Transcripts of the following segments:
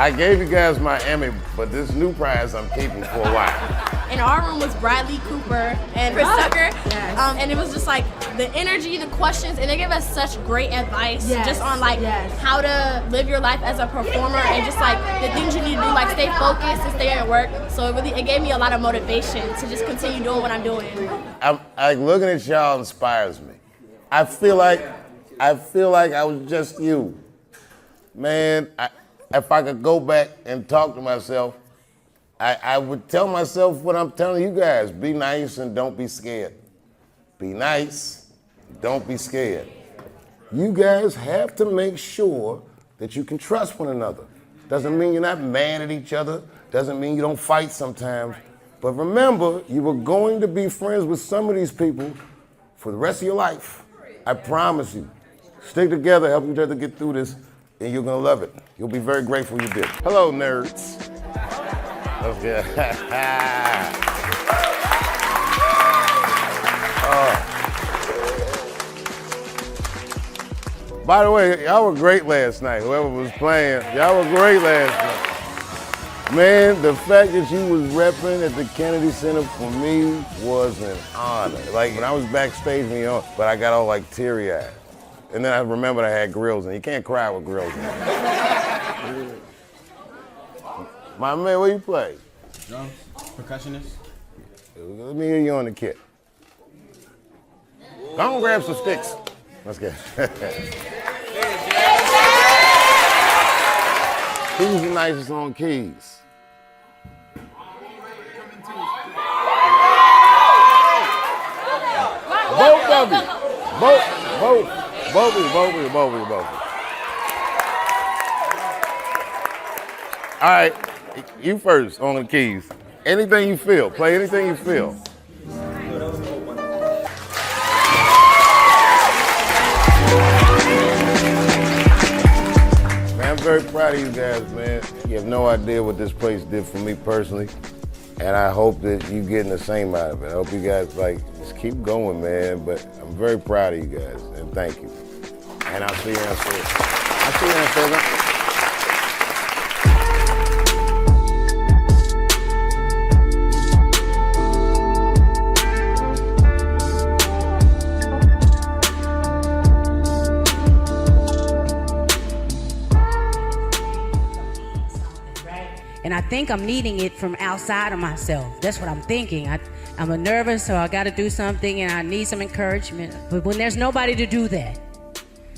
I gave you guys my Emmy, but this new prize I'm keeping for a while. In our room was Bradley Cooper and Chris Tucker, and it was just like the energy, the questions, and they gave us such great advice just on like how to live your life as a performer and just like the things you need to do, like stay focused and stay at work. So it gave me a lot of motivation to just continue doing what I'm doing. I'm looking at y'all inspires me. I feel like I was just you. Man, if I could go back and talk to myself, I would tell myself what I'm telling you guys. Be nice and don't be scared. Be nice, don't be scared. You guys have to make sure that you can trust one another. Doesn't mean you're not mad at each other. Doesn't mean you don't fight sometimes. But remember, you are going to be friends with some of these people for the rest of your life. I promise you. Stick together, help each other get through this, and you're gonna love it. You'll be very grateful you did. Hello, nerds. Okay. By the way, y'all were great last night. Whoever was playing, y'all were great last night. Man, the fact that you was repping at the Kennedy Center for me was an honor. Like when I was backstage, but I got all like teary-eyed. And then I remembered I had grills, and you can't cry with grills. My man, what you play? Drums, percussionist. Let me hear you on the kit. Go on, grab some sticks. Let's get. Who's the nicest on keys? Both of you. Both of you. All right, you first on the keys. Anything you feel. Play anything you feel. Man, I'm very proud of you guys, man. You have no idea what this place did for me personally. And I hope that you getting the same out of it. I hope you guys just keep going, man. But I'm very proud of you guys, and thank you. And I'll see you in a second. And I think I'm needing it from outside of myself. That's what I'm thinking. I'm a nervous, so I gotta do something and I need some encouragement. But when there's nobody to do that,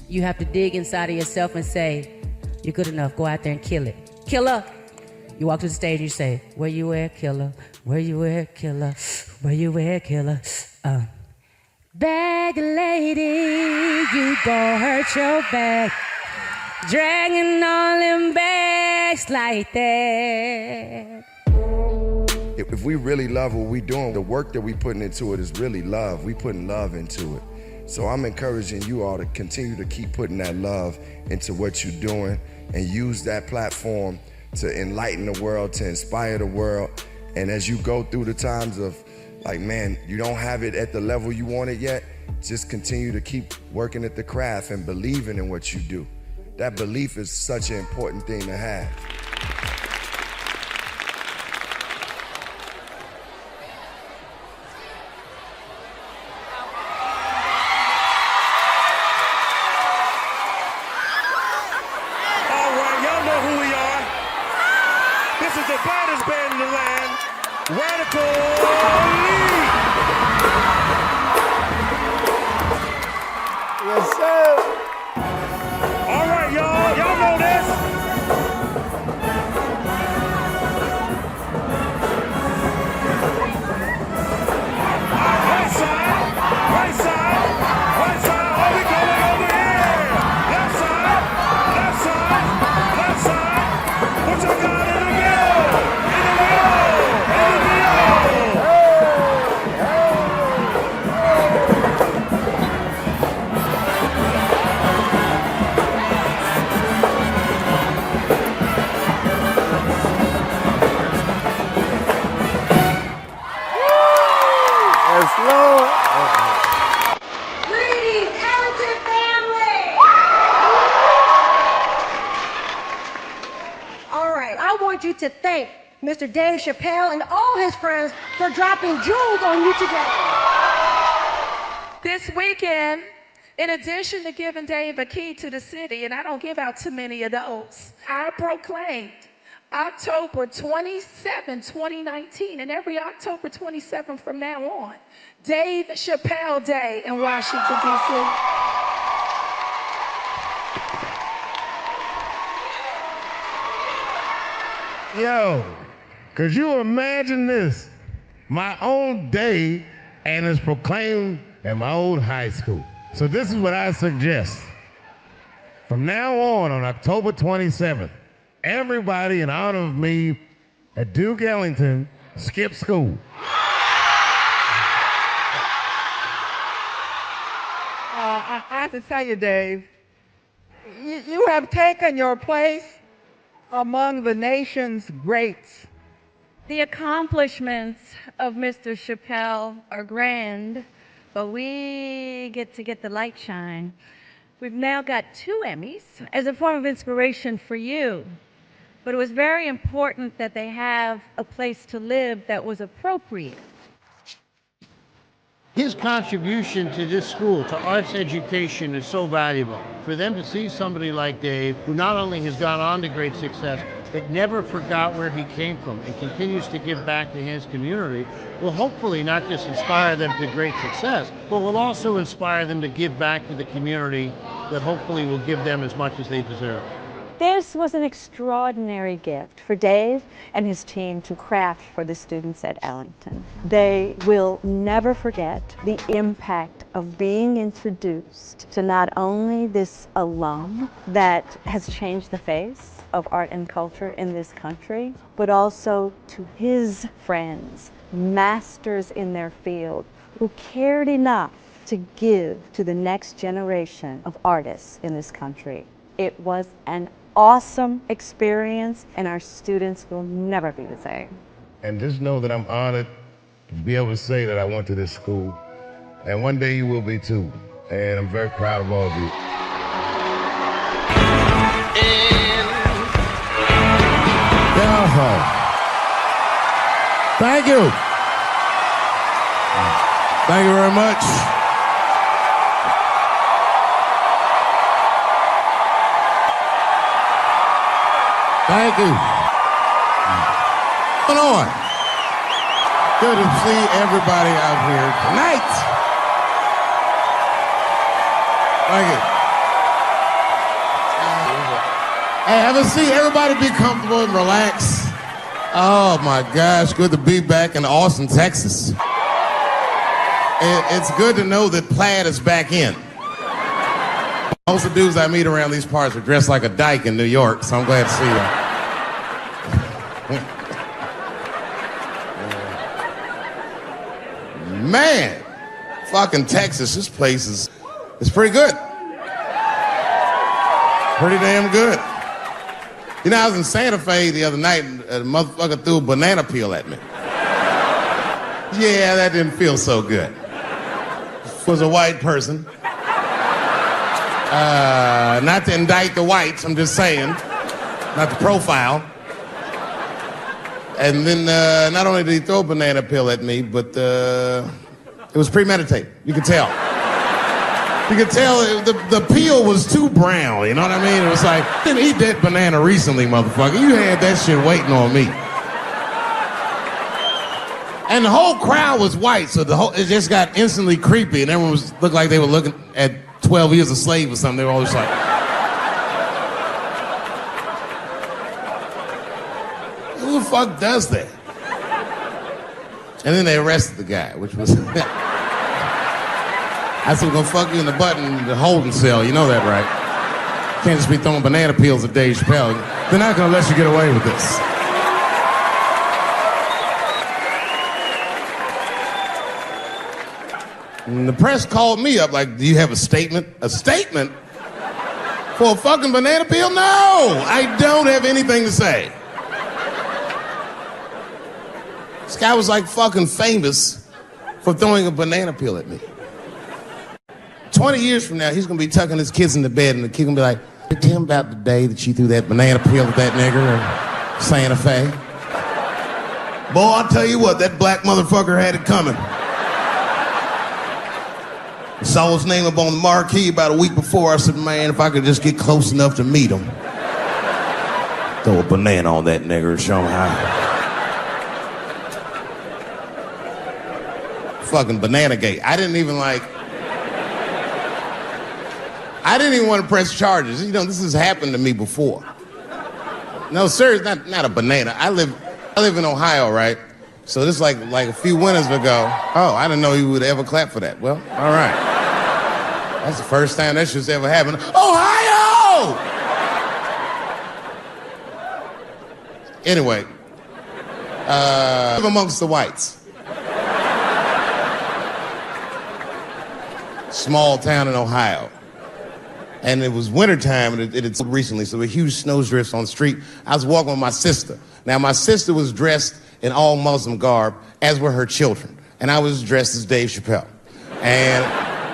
you have to dig inside of yourself and say, you're good enough, go out there and kill it. Killer. You walk to the stage and you say, where you at, killer? Where you at, killer? Where you at, killer? Bag lady, you gon' hurt your back. Dragging all them bags like that. If we really love what we're doing, the work that we're putting into it is really love. We putting love into it. So I'm encouraging you all to continue to keep putting that love into what you're doing and use that platform to enlighten the world, to inspire the world. And as you go through the times of like, man, you don't have it at the level you want it yet, just continue to keep working at the craft and believing in what you do. That belief is such an important thing to have. All right, y'all know who we are. This is the baddest band in the land, Radical League. Yes, sir. All right, y'all know this. Right side. Oh, we going over here. Left side. What y'all got in the middle? Mr. Dave Chappelle, and all his friends for dropping jewels on you today. This weekend, in addition to giving Dave a key to the city, and I don't give out too many of those, I proclaimed October 27, 2019, and every October 27 from now on, Dave Chappelle Day in Washington, D.C. Yo, could you imagine this? My own day, and it's proclaimed at my old high school. So this is what I suggest. From now on October 27th, everybody in honor of me at Duke Ellington skip school. I have to tell you, Dave, you have taken your place among the nation's greats. The accomplishments of Mr. Chappelle are grand, but we get to get the light shine. We've now got 2 Emmys as a form of inspiration for you. But it was very important that they have a place to live that was appropriate. His contribution to this school, to arts education, is so valuable. For them to see somebody like Dave, who not only has gone on to great success, but never forgot where he came from and continues to give back to his community, will hopefully not just inspire them to great success, but will also inspire them to give back to the community that hopefully will give them as much as they deserve. This was an extraordinary gift for Dave and his team to craft for the students at Ellington. They will never forget the impact of being introduced to not only this alum that has changed the face of art and culture in this country, but also to his friends, masters in their field, who cared enough to give to the next generation of artists in this country. It was an awesome experience, and our students will never be the same. And just know that I'm honored to be able to say that I went to this school. And one day you will be too. And I'm very proud of all of you. Thank you. Thank you very much. Thank you. What's going on? Good to see everybody out here tonight. Thank you. Hey, have a seat. Everybody be comfortable and relax. Oh my gosh, good to be back in Austin, Texas. It's good to know that plaid is back in. Most of the dudes I meet around these parts are dressed like a dyke in New York, so I'm glad to see you. Man, fucking Texas, this place is pretty good. Pretty damn good. You know, I was in Santa Fe the other night and a motherfucker threw a banana peel at me. Yeah, that didn't feel so good. It was a white person. Not to indict the whites, I'm just saying. Not to profile. And then not only did he throw a banana peel at me, but it was premeditated. You could tell. You could tell the peel was too brown, you know what I mean? It was like, I didn't eat that banana recently, motherfucker. You had that shit waiting on me. And the whole crowd was white, so it just got instantly creepy, and everyone looked like they were looking at 12 Years a Slave or something. They were all just like, who the fuck does that? And then they arrested the guy, which was... I said, we're gonna fuck you in the butt in the holding cell, you know that, right? Can't just be throwing banana peels at Dave Chappelle. They're not gonna let you get away with this. And the press called me up like, do you have a statement? A statement? For a fucking banana peel? No, I don't have anything to say. This guy was like fucking famous for throwing a banana peel at me. 20 years from now, he's gonna be tucking his kids into bed and the kid gonna be like, tell him about the day that you threw that banana peel at that nigger in Santa Fe. Boy, I'll tell you what, that black motherfucker had it coming. I saw his name up on the marquee about a week before. I said, man, if I could just get close enough to meet him. Throw a banana on that nigger and show him how. Fucking banana gate. I didn't even want to press charges. You know, this has happened to me before. No, sir, it's not a banana. I live in Ohio, right? So this like a few winters ago. Oh, I didn't know you would ever clap for that. Well, all right. That's the first time that shit's ever happened. Ohio! Anyway, live amongst the whites. Small town in Ohio. And it was wintertime, and it had snowed recently, so there were huge snowdrifts on the street. I was walking with my sister. Now, my sister was dressed in all Muslim garb, as were her children. And I was dressed as Dave Chappelle. And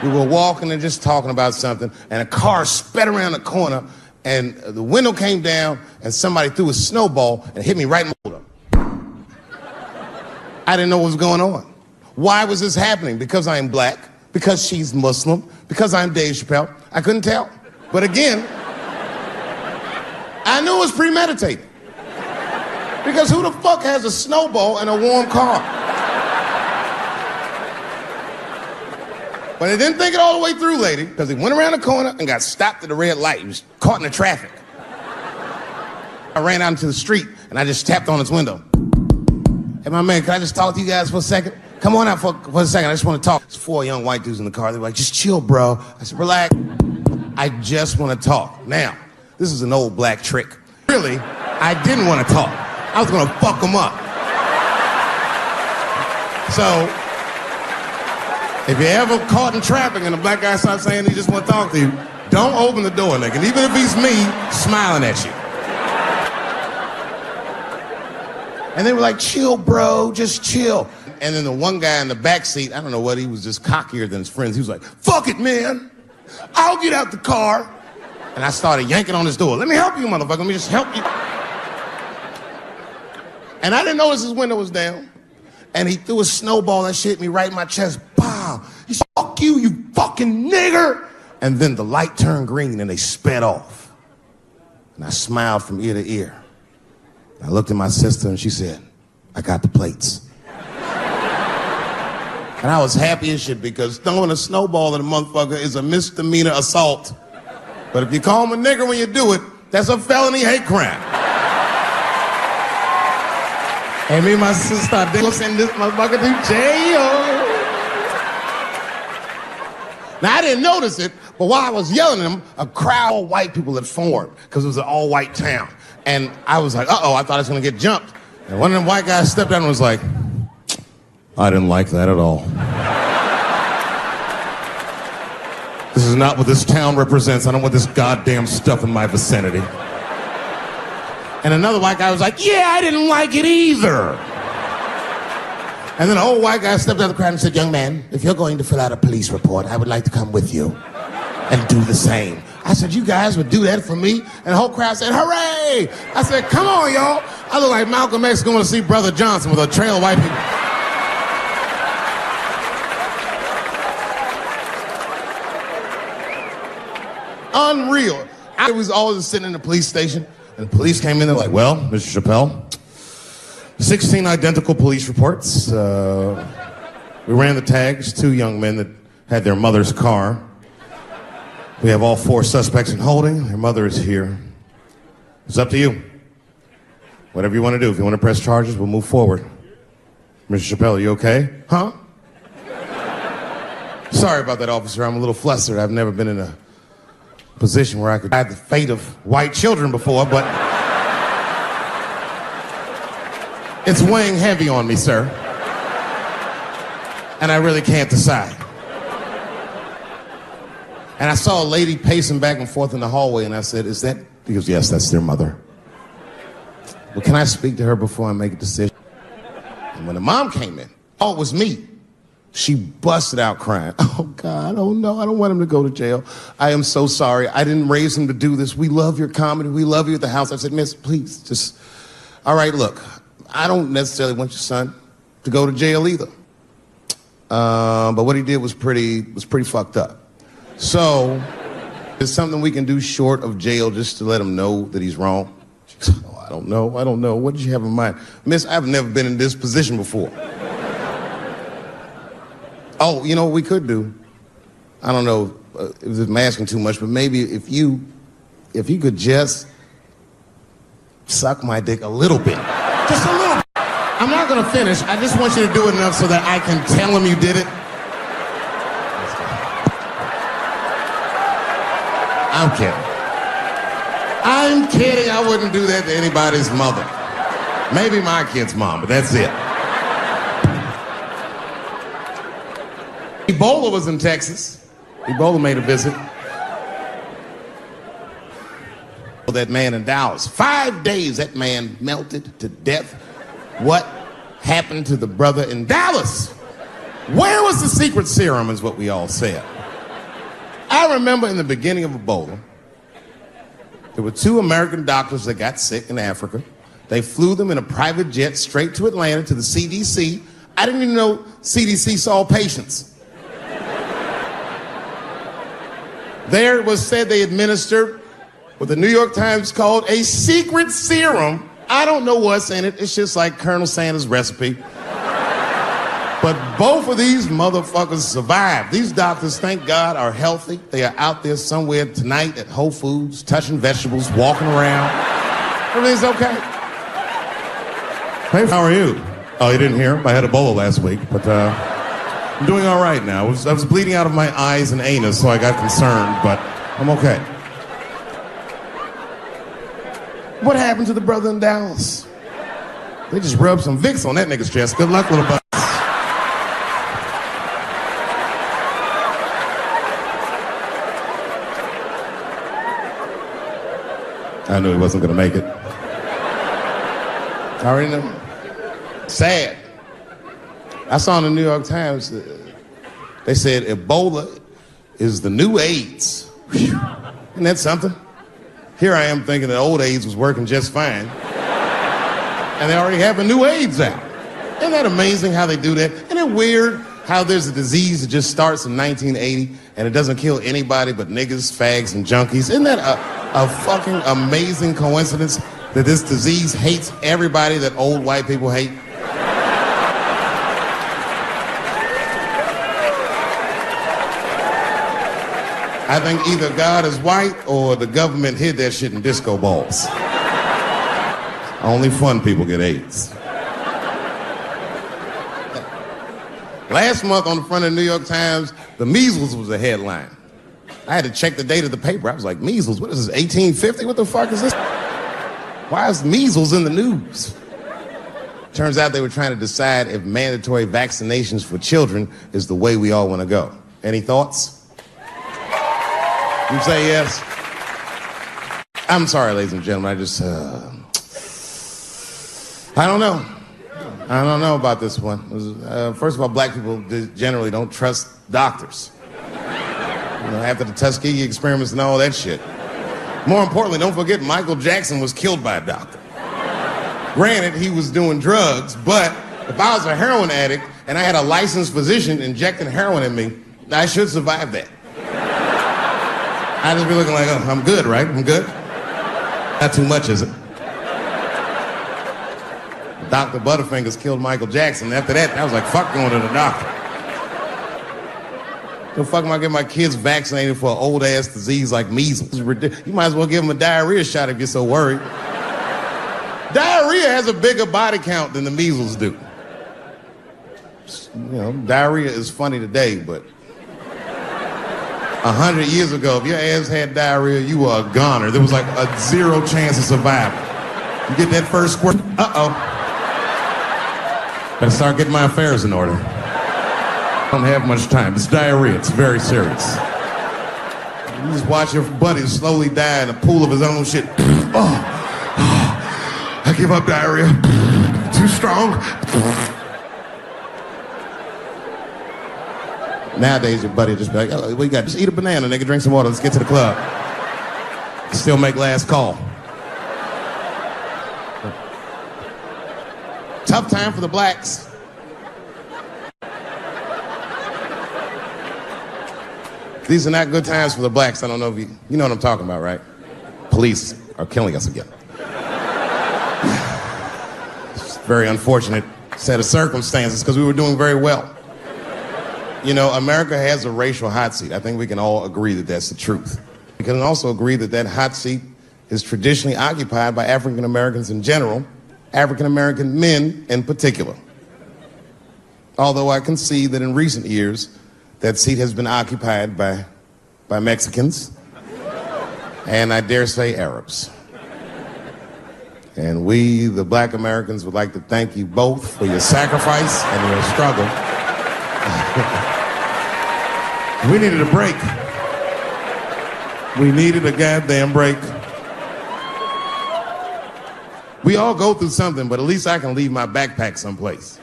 we were walking and just talking about something, and a car sped around the corner, and the window came down, and somebody threw a snowball and hit me right in the shoulder. I didn't know what was going on. Why was this happening? Because I am black, because she's Muslim, because I'm Dave Chappelle. I couldn't tell. But again, I knew it was premeditated. Because who the fuck has a snowball in a warm car? But I didn't think it all the way through, lady, because he went around the corner and got stopped at a red light. He was caught in the traffic. I ran out into the street and I just tapped on his window. Hey, my man, can I just talk to you guys for a second? Come on out for a second. I just want to talk. There's 4 young white dudes in the car. They were like, just chill, bro. I said, relax. I just want to talk. Now, this is an old black trick. Really, I didn't want to talk. I was going to fuck them up. So, if you're ever caught in traffic and a black guy starts saying he just want to talk to you, don't open the door, nigga. And even if he's me, smiling at you. And they were like, chill, bro, just chill. And then the one guy in the back seat, I don't know what, he was just cockier than his friends. He was like, fuck it, man. I'll get out the car. And I started yanking on his door. Let me help you, motherfucker. Let me just help you. And I didn't notice his window was down. And he threw a snowball and shit me right in my chest. Pow. He said, fuck you, you fucking nigger. And then the light turned green and they sped off. And I smiled from ear to ear. I looked at my sister and she said, I got the plates. And I was happy as shit because throwing a snowball at a motherfucker is a misdemeanor assault. But if you call him a nigger when you do it, that's a felony hate crime. And me and my sister, they will send this motherfucker to jail. Now, I didn't notice it, but while I was yelling at him, a crowd of white people had formed because it was an all-white town. And I was like, uh-oh, I thought I was going to get jumped. And one of them white guys stepped out and was like, I didn't like that at all. This is not what this town represents. I don't want this goddamn stuff in my vicinity. And another white guy was like, yeah, I didn't like it either. And then an old white guy stepped out of the crowd and said, young man, if you're going to fill out a police report, I would like to come with you and do the same. I said, you guys would do that for me? And the whole crowd said, hooray! I said, come on, y'all. I look like Malcolm X going to see Brother Johnson with a trail of white people. Unreal. I was always sitting in the police station, and the police came in, they're like, well, Mr. Chappelle, 16 identical police reports. We ran the tags, 2 young men that had their mother's car. We have all 4 suspects in holding. Their mother is here. It's up to you. Whatever you want to do. If you want to press charges, we'll move forward. Mr. Chappelle, are you okay? Huh? Sorry about that, officer. I'm a little flustered. I've never been in a position where I could have the fate of white children before, but it's weighing heavy on me, sir. And I really can't decide. And I saw a lady pacing back and forth in the hallway, and I said, is that? He goes, yes, that's their mother. Well, can I speak to her before I make a decision? And when the mom came in, oh, it was me. She busted out crying. Oh, God, oh, no, I don't want him to go to jail. I am so sorry. I didn't raise him to do this. We love your comedy. We love you at the house. I said, miss, please, just, all right, look, I don't necessarily want your son to go to jail either. But what he did was pretty fucked up. So, there's something we can do short of jail just to let him know that he's wrong. Oh, I don't know. What did you have in mind? Miss, I've never been in this position before. Oh, you know what we could do? I don't know if I'm asking too much, but maybe if you could just suck my dick a little bit. Just a little bit. I'm not gonna finish. I just want you to do it enough so that I can tell him you did it. I'm kidding. I wouldn't do that to anybody's mother. Maybe my kid's mom, but that's it. Ebola was in Texas. Ebola made a visit. That man in Dallas. 5 days that man melted to death. What happened to the brother in Dallas? Where was the secret serum is what we all said. I remember in the beginning of Ebola, there were 2 American doctors that got sick in Africa. They flew them in a private jet straight to Atlanta to the CDC. I didn't even know CDC saw patients. There it was said they administered what the New York Times called a secret serum. I don't know what's in it. It's just like Colonel Sanders' recipe. But both of these motherfuckers survived. These doctors, thank God, are healthy. They are out there somewhere tonight at Whole Foods, touching vegetables, walking around. Everything's okay. Hey, how are you? Oh, you didn't hear? I had Ebola last week, but I'm doing all right now. I was bleeding out of my eyes and anus, so I got concerned, but I'm okay. What happened to the brother in Dallas? They just rubbed some Vicks on that nigga's chest. Good luck, little buddy. I knew he wasn't gonna make it. I already knew. Sad. I saw in the New York Times, they said Ebola is the new AIDS. Whew. Isn't that something? Here I am thinking that old AIDS was working just fine. And they already have a new AIDS out. Isn't that amazing how they do that? Isn't it weird how there's a disease that just starts in 1980 and it doesn't kill anybody but niggas, fags, and junkies? Isn't that a fucking amazing coincidence that this disease hates everybody that old white people hate? I think either God is white or the government hid that shit in disco balls. Only fun people get AIDS. Last month on the front of the New York Times, the measles was a headline. I had to check the date of the paper. I was like, measles? What is this, 1850? What the fuck is this? Why is measles in the news? Turns out they were trying to decide if mandatory vaccinations for children is the way we all want to go. Any thoughts? You say yes? I'm sorry, ladies and gentlemen. I just, I don't know. I don't know about this one. First of all, black people generally don't trust doctors. You know, after the Tuskegee experiments and all that shit. More importantly, don't forget Michael Jackson was killed by a doctor. Granted, he was doing drugs, but if I was a heroin addict and I had a licensed physician injecting heroin in me, I should survive that. I'd just be looking like, oh, I'm good, right? I'm good? Not too much, is it? Dr. Butterfingers killed Michael Jackson. After that, I was like, fuck going to the doctor. The fuck am I getting my kids vaccinated for an old-ass disease like measles? You might as well give them a diarrhea shot if you're so worried. Diarrhea has a bigger body count than the measles do. You know, diarrhea is funny today, but 100 years ago, if your ass had diarrhea, you were a goner. There was like a 0 chance of survival. You get that first squirt, uh-oh. Better start getting my affairs in order. I don't have much time. It's diarrhea. It's very serious. You just watch your buddy slowly die in a pool of his own shit. I give up diarrhea. Too strong. Nowadays, your buddy just be like, oh, what you got? Just eat a banana, nigga, drink some water, let's get to the club. Still make last call. tough time for the blacks. These are not good times for the blacks. I don't know if you know what I'm talking about, right? Police are killing us again. It's a very unfortunate set of circumstances because we were doing very well. You know, America has a racial hot seat. I think we can all agree that that's the truth. We can also agree that that hot seat is traditionally occupied by African Americans in general, African American men in particular. Although I can see that in recent years, that seat has been occupied by Mexicans, and I dare say Arabs. And we, the black Americans, would like to thank you both for your sacrifice and your struggle. We needed a break. We needed a goddamn break. We all go through something, but at least I can leave my backpack someplace.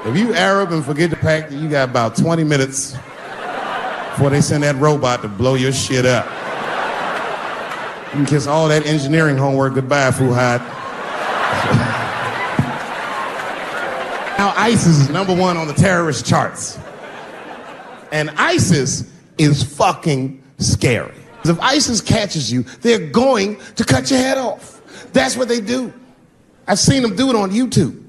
If you Arab and forget to pack, you got about 20 minutes before they send that robot to blow your shit up. You can kiss all that engineering homework goodbye, Fuhad. Now ISIS is #1 on the terrorist charts. And ISIS is fucking scary. If ISIS catches you, they're going to cut your head off. That's what they do. I've seen them do it on YouTube.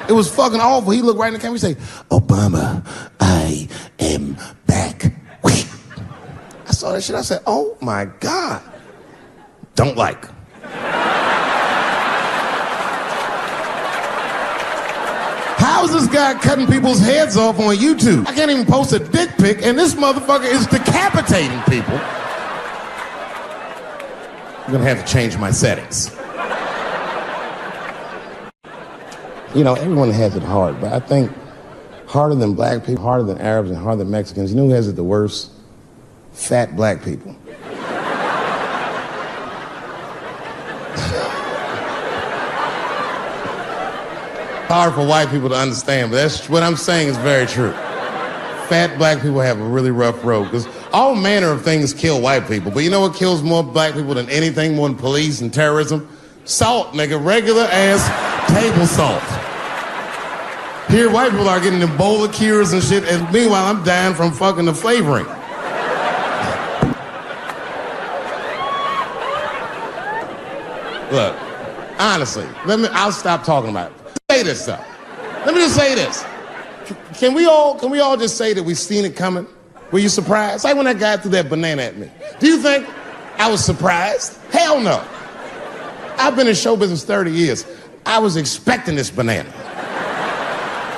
It was fucking awful. He looked right in the camera and say, "Obama, I am back." I saw that shit. I said, "Oh my God." Don't like. How is this guy cutting people's heads off on YouTube? I can't even post a dick pic, and this motherfucker is decapitating people. I'm gonna have to change my settings. You know, everyone has it hard, but I think harder than black people, harder than Arabs, and harder than Mexicans, you know who has it the worst? Fat black people. Hard for white people to understand, but that's what I'm saying is very true. Fat black people have a really rough road, because all manner of things kill white people, but you know what kills more black people than anything, more than police and terrorism? Salt, nigga, regular ass table salt. Here, white people are getting Ebola cures and shit, and meanwhile, I'm dying from fucking the flavoring. Look, honestly, I'll stop talking about it. Say this though. Let me just say this. Can we all just say that we've seen it coming? Were you surprised? Like when that guy threw that banana at me. Do you think I was surprised? Hell no. I've been in show business 30 years. I was expecting this banana.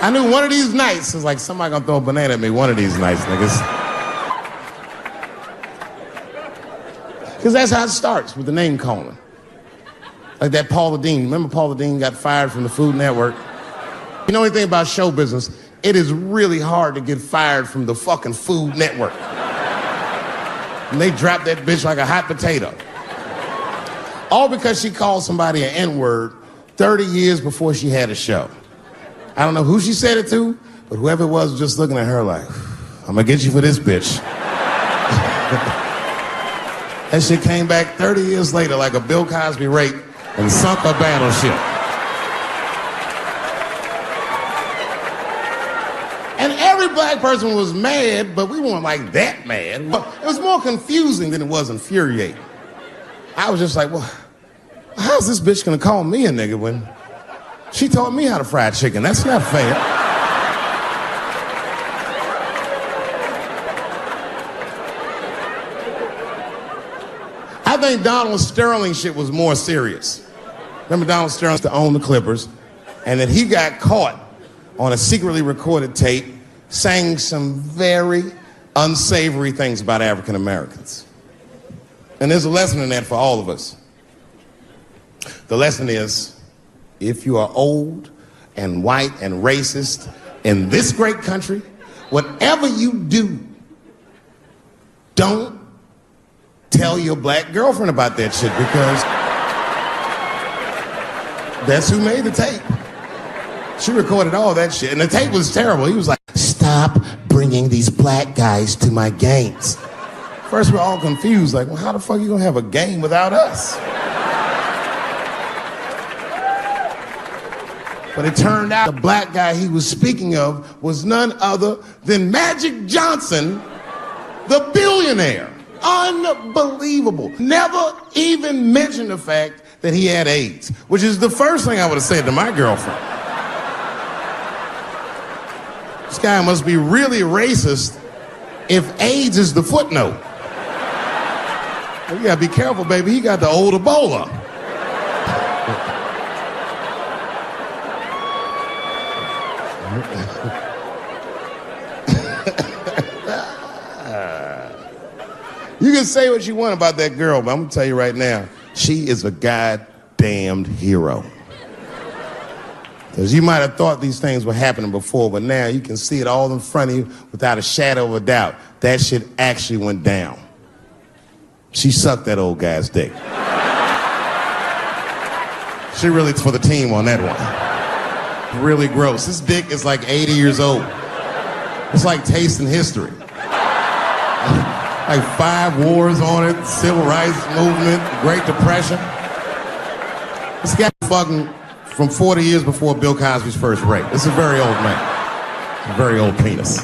I knew one of these nights, it's like somebody gonna throw a banana at me one of these nights, niggas. Because that's how it starts, with the name calling. Like that Paula Deen. Remember Paula Deen got fired from the Food Network? You know anything about show business? It is really hard to get fired from the fucking Food Network. And they dropped that bitch like a hot potato. All because she called somebody an N-word 30 years before she had a show. I don't know who she said it to, but whoever it was just looking at her like, "I'm gonna get you for this bitch." That shit came back 30 years later like a Bill Cosby rape and sunk a battleship. And every black person was mad, but we weren't like that mad. It was more confusing than it was infuriating. I was just like, well, how's this bitch gonna call me a nigga when she taught me how to fry chicken? That's not fair. I think Donald Sterling shit was more serious. Remember Donald Sterling used to own the Clippers, and that he got caught on a secretly recorded tape saying some very unsavory things about African Americans. And there's a lesson in that for all of us. The lesson is, if you are old and white and racist in this great country, whatever you do, don't tell your black girlfriend about that shit, because that's who made the tape. She recorded all that shit, and the tape was terrible. He was like, "Stop bringing these black guys to my games." First, we're all confused, like, well, how the fuck are you gonna have a game without us? But it turned out the black guy he was speaking of was none other than Magic Johnson, the billionaire. Unbelievable. Never even mentioned the fact that he had AIDS, which is the first thing I would have said to my girlfriend. This guy must be really racist if AIDS is the footnote. Well, you gotta be careful, baby. He got the old Ebola. You can say what you want about that girl, but I'm gonna tell you right now, she is a goddamned hero. Because you might have thought these things were happening before, but now you can see it all in front of you without a shadow of a doubt. That shit actually went down. She sucked that old guy's dick. She really for the team on that one. Really gross. This dick is like 80 years old. It's like tasting history. Like 5 wars on it, civil rights movement, Great Depression. This guy fucking from 40 years before Bill Cosby's first rape. This is a very old man. A very old penis.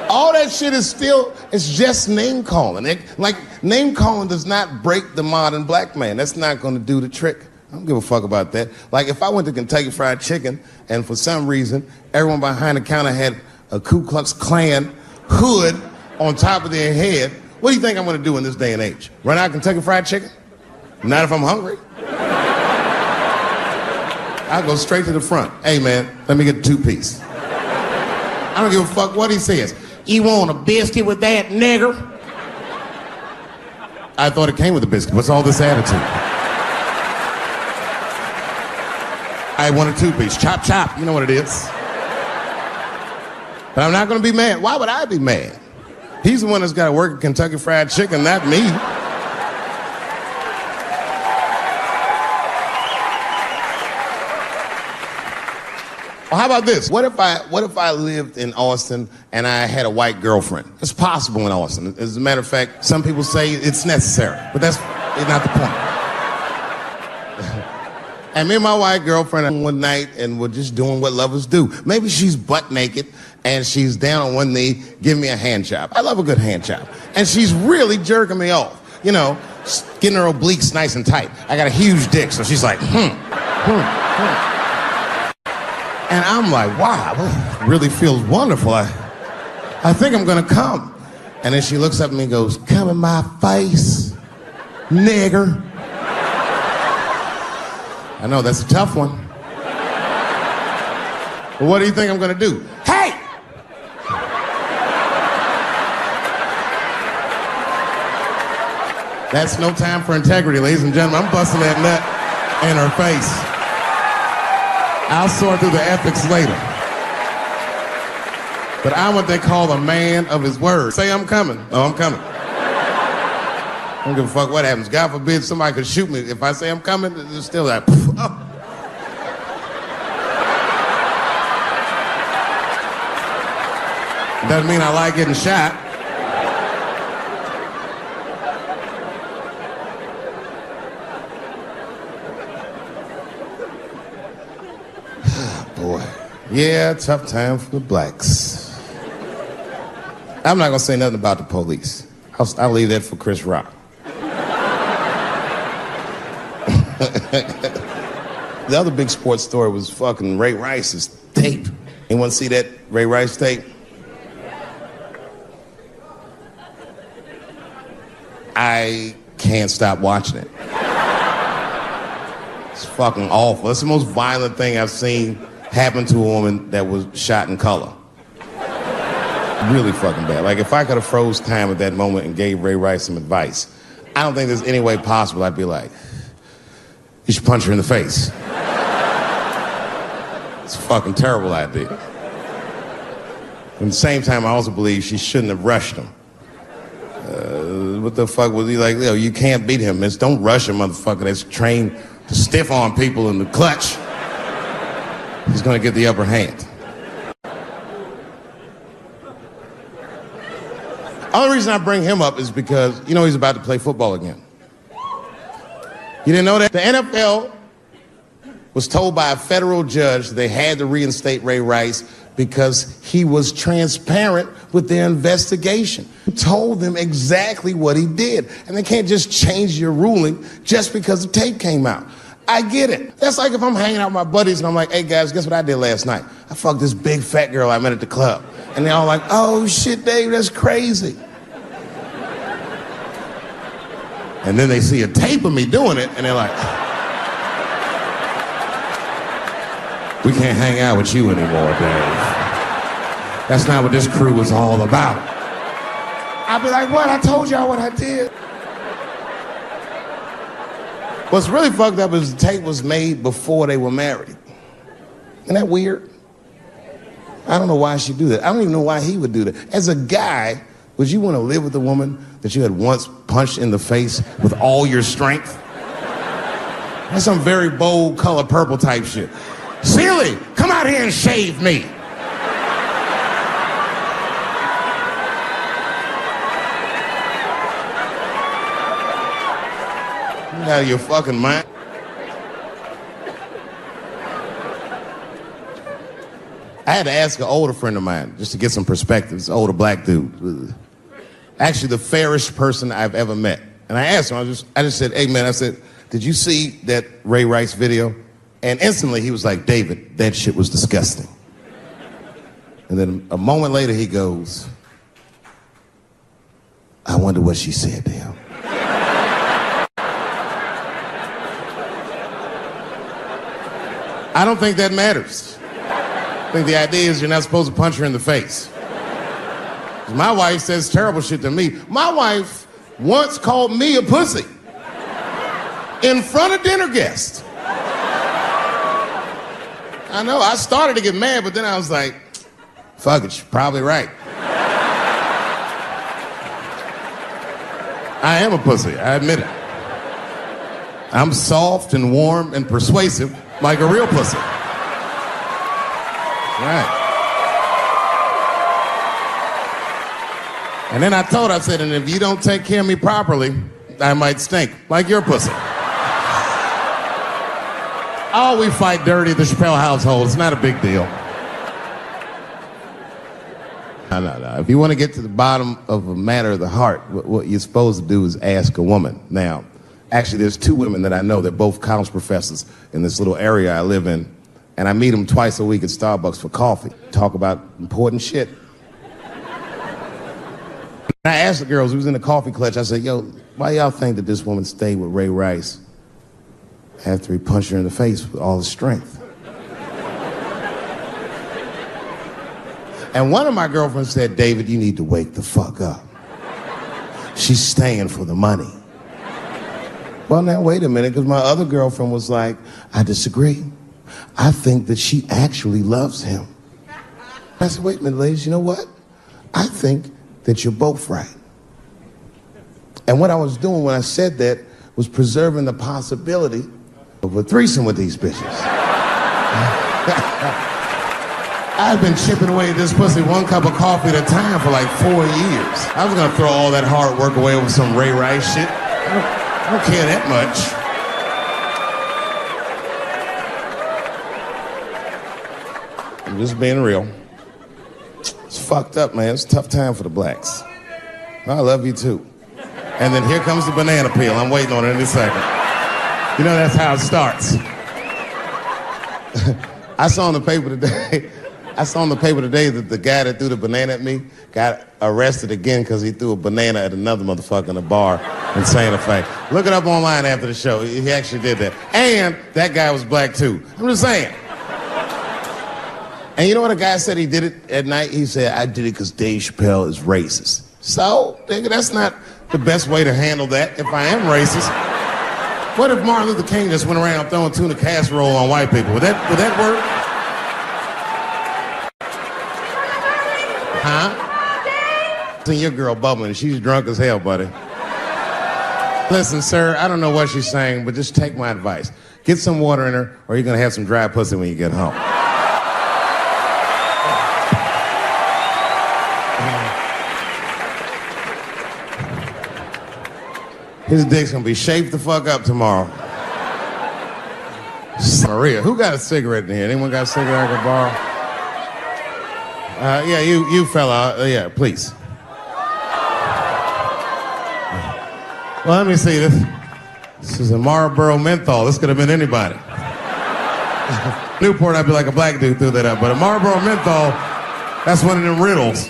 All that shit is still, it's just name calling. Like, name calling does not break the modern black man. That's not gonna do the trick. I don't give a fuck about that. Like, if I went to Kentucky Fried Chicken and for some reason everyone behind the counter had a Ku Klux Klan hood on top of their head, what do you think I'm gonna do in this day and age? Run out Kentucky Fried Chicken? Not if I'm hungry. I'll go straight to the front. Hey man, let me get a 2-piece. I don't give a fuck what he says. You want a biscuit with that, nigger? I thought it came with a biscuit. What's all this attitude? I want a 2-piece. Chop, chop. You know what it is. But I'm not gonna be mad. Why would I be mad? He's the one that's gotta work at Kentucky Fried Chicken, not me. Well, how about this? What if I lived in Austin and I had a white girlfriend? It's possible in Austin. As a matter of fact, some people say it's necessary, but that's not the point. And me and my white girlfriend one night, and we're just doing what lovers do. Maybe she's butt naked and she's down on one knee giving me a hand job. I love a good hand job. And she's really jerking me off. You know, getting her obliques nice and tight. I got a huge dick, so she's like, And I'm like, wow, this really feels wonderful. I think I'm gonna come. And then she looks up at me and goes, come in my face, nigger. I know, that's a tough one. But what do you think I'm gonna do? Hey! That's no time for integrity, ladies and gentlemen. I'm busting that nut in her face. I'll sort through the ethics later. But I'm what they call a man of his word. Say I'm coming. Oh, I'm coming. I don't give a fuck what happens. God forbid somebody could shoot me. If I say I'm coming, it's still like, oh. Doesn't mean I like getting shot. Boy. Yeah, tough time for the blacks. I'm not gonna say nothing about the police. I'll leave that for Chris Rock. The other big sports story was fucking Ray Rice's tape. Anyone see that Ray Rice tape? I can't stop watching it. It's fucking awful. It's the most violent thing I've seen happen to a woman that was shot in color. Really fucking bad. Like, if I could have froze time at that moment and gave Ray Rice some advice, I don't think there's any way possible I'd be like, you should punch her in the face. It's a fucking terrible idea. At the same time, I also believe she shouldn't have rushed him. What the fuck was he like? Yo, you can't beat him, miss. Don't rush a motherfucker that's trained to stiff arm people in the clutch. He's gonna get the upper hand. Only reason I bring him up is because, you know, he's about to play football again. You didn't know that? The NFL was told by a federal judge they had to reinstate Ray Rice because he was transparent with their investigation. He told them exactly what he did. And they can't just change your ruling just because the tape came out. I get it. That's like if I'm hanging out with my buddies and I'm like, hey guys, guess what I did last night? I fucked this big fat girl I met at the club. And they're all like, oh shit, Dave, that's crazy. And then they see a tape of me doing it and they're like, we can't hang out with you anymore, Dave. That's not what this crew was all about. I'll be like, what? I told y'all what I did. What's really fucked up is the tape was made before they were married. Isn't that weird? I don't know why she do that. I don't even know why he would do that. As a guy, would you want to live with a woman that you had once punched in the face with all your strength? That's some very bold color purple type shit. Sealy, come out here and shave me. You out of your fucking mind. I had to ask an older friend of mine just to get some perspective. This older black dude. Actually, the fairest person I've ever met. And I asked him, I just said, hey man, I said, did you see that Ray Rice video? And instantly he was like, David, that shit was disgusting. And then a moment later he goes, I wonder what she said to him. I don't think that matters. I think the idea is you're not supposed to punch her in the face. My wife says terrible shit to me. My wife once called me a pussy in front of dinner guests. I know, I started to get mad, but then I was like, fuck it, she's probably right. I am a pussy, I admit it. I'm soft and warm and persuasive like a real pussy. Right. And then I told her, I said, and if you don't take care of me properly, I might stink like your pussy. Oh, we fight dirty, the Chappelle household. It's not a big deal. No. If you want to get to the bottom of a matter of the heart, what you're supposed to do is ask a woman. Now, actually, there's two women that I know. They're both college professors in this little area I live in. And I meet them twice a week at Starbucks for coffee. Talk about important shit. And I asked the girls who was in the coffee clutch, I said, yo, why y'all think that this woman stayed with Ray Rice after he punched her in the face with all his strength? And one of my girlfriends said, David, you need to wake the fuck up. She's staying for the money. Well, now, wait a minute, because my other girlfriend was like, I disagree. I think that she actually loves him. I said, wait a minute, ladies, you know what? I think that you're both right. And what I was doing when I said that was preserving the possibility of a threesome with these bitches. I've been chipping away at this pussy one cup of coffee at a time for like 4 years. I was gonna throw all that hard work away with some Ray Rice shit. I don't care that much. I'm just being real. It's fucked up, man. It's a tough time for the blacks. I love you too. And then here comes the banana peel. I'm waiting on it any second. You know, that's how it starts. I saw in the paper today that the guy that threw the banana at me got arrested again because he threw a banana at another motherfucker in a bar in Santa Fe. Look it up online after the show. He actually did that. And that guy was black too. I'm just saying. And you know what a guy said he did it at night? He said, I did it because Dave Chappelle is racist. So, nigga, that's not the best way to handle that if I am racist. What if Martin Luther King just went around throwing tuna casserole on white people? Would that work? Huh? See your girl bubbling. She's drunk as hell, buddy. Listen, sir, I don't know what she's saying, but just take my advice. Get some water in her, or you're going to have some dry pussy when you get home. His dick's gonna be shaped the fuck up tomorrow. Maria, who got a cigarette in here? Anyone got a cigarette I can borrow? Yeah, you fella, yeah, please. Well, let me see this. This is a Marlboro menthol. This could have been anybody. Newport, I'd be like a black dude threw that up, but a Marlboro menthol, that's one of them riddles.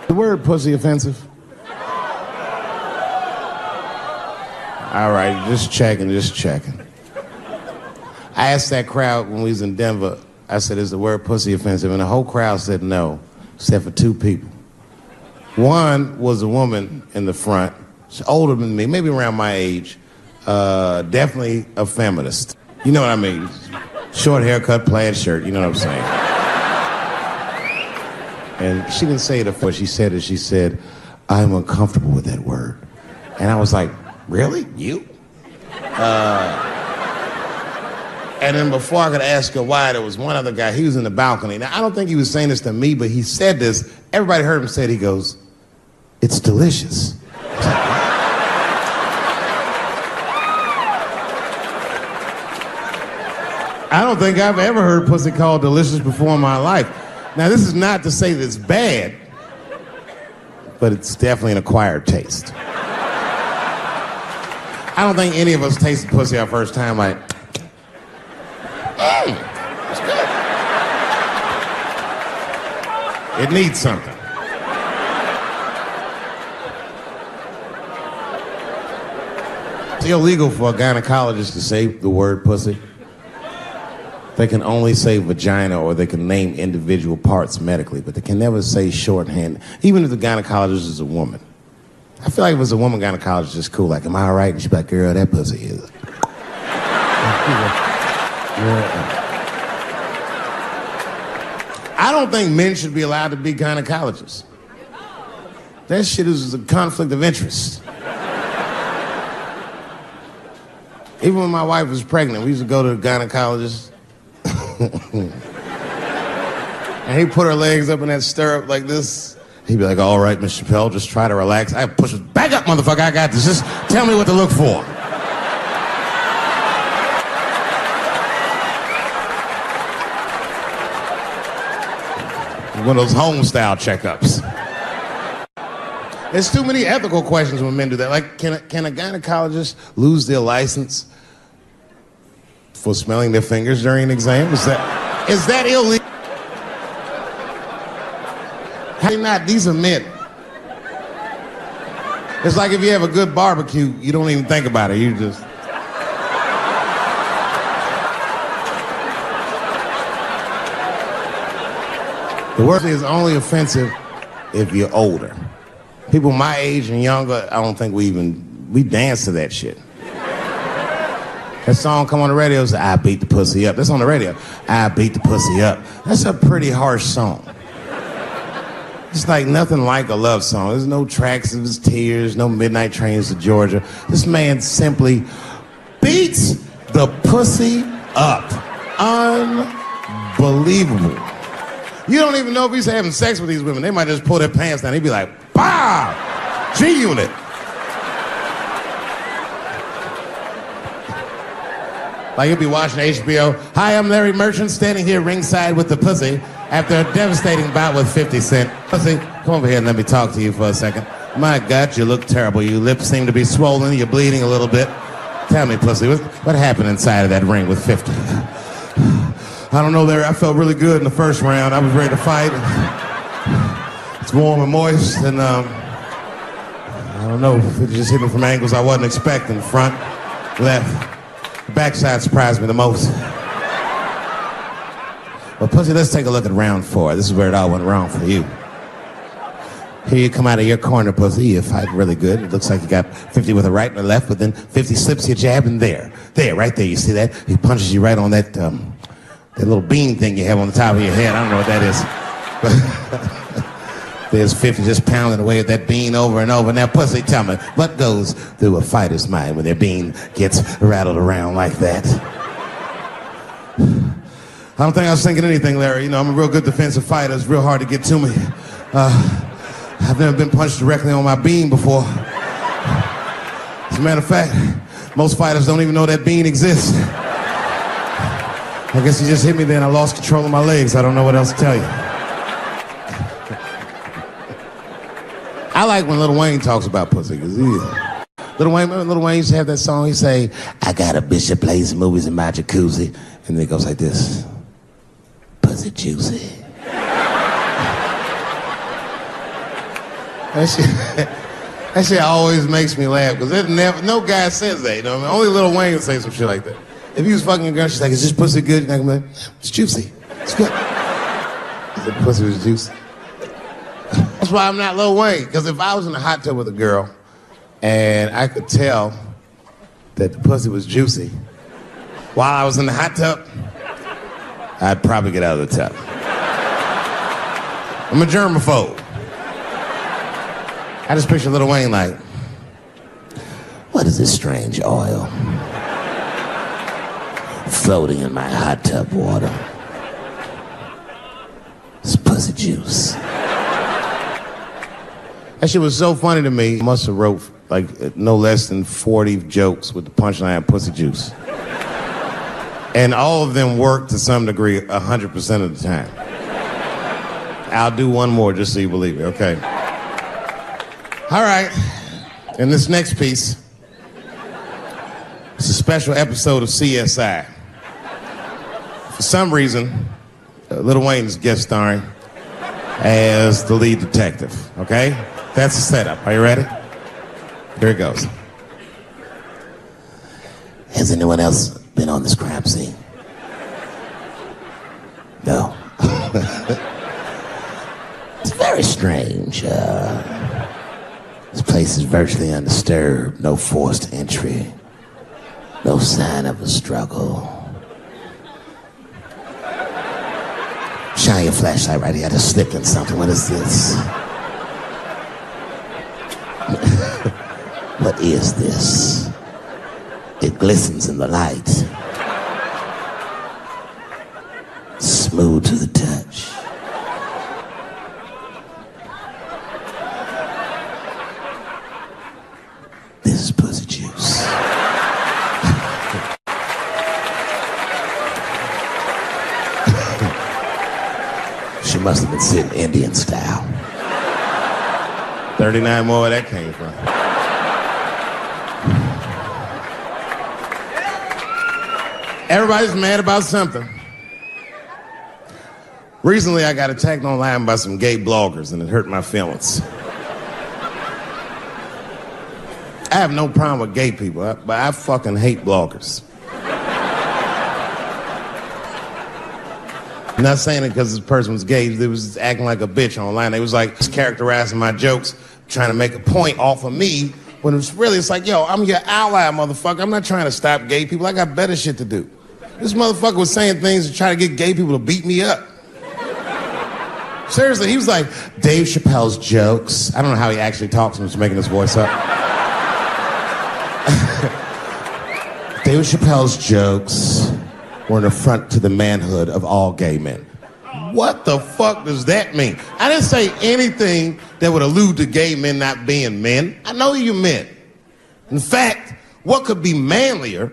The word pussy offensive? All right, just checking. I asked that crowd when we was in Denver, I said, is the word pussy offensive? And the whole crowd said no, except for two people. One was a woman in the front. She's older than me, maybe around my age. Definitely a feminist. You know what I mean? Short haircut, plaid shirt, you know what I'm saying? And she didn't say it before she said it. She said, I'm uncomfortable with that word. And I was like, really? You? And then before I could ask her why, there was one other guy. He was in the balcony. Now, I don't think he was saying this to me, but he said this. Everybody heard him say it. He goes, it's delicious. I don't think I've ever heard pussy called delicious before in my life. Now, this is not to say that it's bad, but it's definitely an acquired taste. I don't think any of us tasted pussy our first time like, it's good. It needs something. It's illegal for a gynecologist to say the word pussy. They can only say vagina or they can name individual parts medically, but they can never say shorthand, even if the gynecologist is a woman. I feel like if it's a woman gynecologist, it's cool. Like, am I all right? And she's like, girl, that pussy is. I don't think men should be allowed to be gynecologists. That shit is a conflict of interest. Even when my wife was pregnant, we used to go to the gynecologist. And he'd put her legs up in that stirrup like this. He'd be like, all right, Miss Chappelle, just try to relax. I push her, back up, motherfucker, I got this. Just tell me what to look for. One of those home-style checkups. There's too many ethical questions when men do that. Like, can a gynecologist lose their license for smelling their fingers during an exam? Is that illegal? How not? These are men. It's like if you have a good barbecue, you don't even think about it. You just. The word is only offensive if you're older. People my age and younger, I don't think we dance to that shit. That song come on the radio, say, I beat the pussy up. That's on the radio. I beat the pussy up. That's a pretty harsh song. It's like nothing like a love song. There's no tracks of his tears, no midnight trains to Georgia. This man simply beats the pussy up. Unbelievable. You don't even know if he's having sex with these women. They might just pull their pants down. He'd be like, bah! G-Unit. Like he'll be watching HBO. Hi, I'm Larry Merchant, standing here ringside with the pussy after a devastating bout with 50 Cent. Pussy, come over here and let me talk to you for a second. My God, you look terrible. Your lips seem to be swollen. You're bleeding a little bit. Tell me, pussy, what happened inside of that ring with 50? I don't know, Larry. I felt really good in the first round. I was ready to fight. It's warm and moist, and I don't know. It just hit me from angles I wasn't expecting. Front, left. The backside surprised me the most. Well, pussy, let's take a look at round 4. This is where it all went wrong for you. Here you come out of your corner, pussy. You fight really good. It looks like you got 50 with a right and a left, but then 50 slips your jab, and there, right there. You see that? He punches you right on that, that little bean thing you have on the top of your head. I don't know what that is. There's 50 just pounding away at that bean over and over. Now, pussy, tell me, what goes through a fighter's mind when their bean gets rattled around like that? I don't think I was thinking anything, Larry. You know, I'm a real good defensive fighter. It's real hard to get to me. I've never been punched directly on my bean before. As a matter of fact, most fighters don't even know that bean exists. I guess he just hit me then. I lost control of my legs. I don't know what else to tell you. I like when Lil Wayne talks about pussy, because Lil Wayne used to have that song. He'd say, I got a bitch that plays movies in my jacuzzi. And then it goes like this. Pussy juicy. That shit always makes me laugh, because no guy says that, you know what I mean? Only Lil Wayne would say some shit like that. If he was fucking a girl, she's like, is this pussy good? And I'm like, it's juicy. It's good. The pussy was juicy. That's why I'm not Lil Wayne, because if I was in a hot tub with a girl and I could tell that the pussy was juicy while I was in the hot tub, I'd probably get out of the tub. I'm a germaphobe. I just picture Lil Wayne like, what is this strange oil floating in my hot tub water? It's pussy juice. That shit was so funny to me. I must have wrote like no less than 40 jokes with the punchline pussy juice. And all of them work to some degree 100% of the time. I'll do one more just so you believe me, okay? All right, in this next piece, it's a special episode of CSI. For some reason, Lil Wayne is guest starring as the lead detective, okay? That's the setup. Are you ready? Here it goes. Has anyone else been on this crime scene? No. It's very strange. This place is virtually undisturbed. No forced entry. No sign of a struggle. Shine your flashlight right here. I just slipped in something. What is this? What is this? It glistens in the light. Smooth to the touch. This is pussy juice. She must have been sitting Indian style. 39 more where that came from. Everybody's mad about something. Recently, I got attacked online by some gay bloggers, and it hurt my feelings. I have no problem with gay people, but I fucking hate bloggers. I'm not saying it because this person was gay. They was just acting like a bitch online. They was like characterizing my jokes, trying to make a point off of me, when it's like, yo, I'm your ally, motherfucker. I'm not trying to stop gay people. I got better shit to do. This motherfucker was saying things to try to get gay people to beat me up. Seriously, he was like, Dave Chappelle's jokes. I don't know how he actually talks. I'm just making his voice up. Dave Chappelle's jokes were an affront to the manhood of all gay men. What the fuck does that mean? I didn't say anything that would allude to gay men not being men. I know you men. In fact, what could be manlier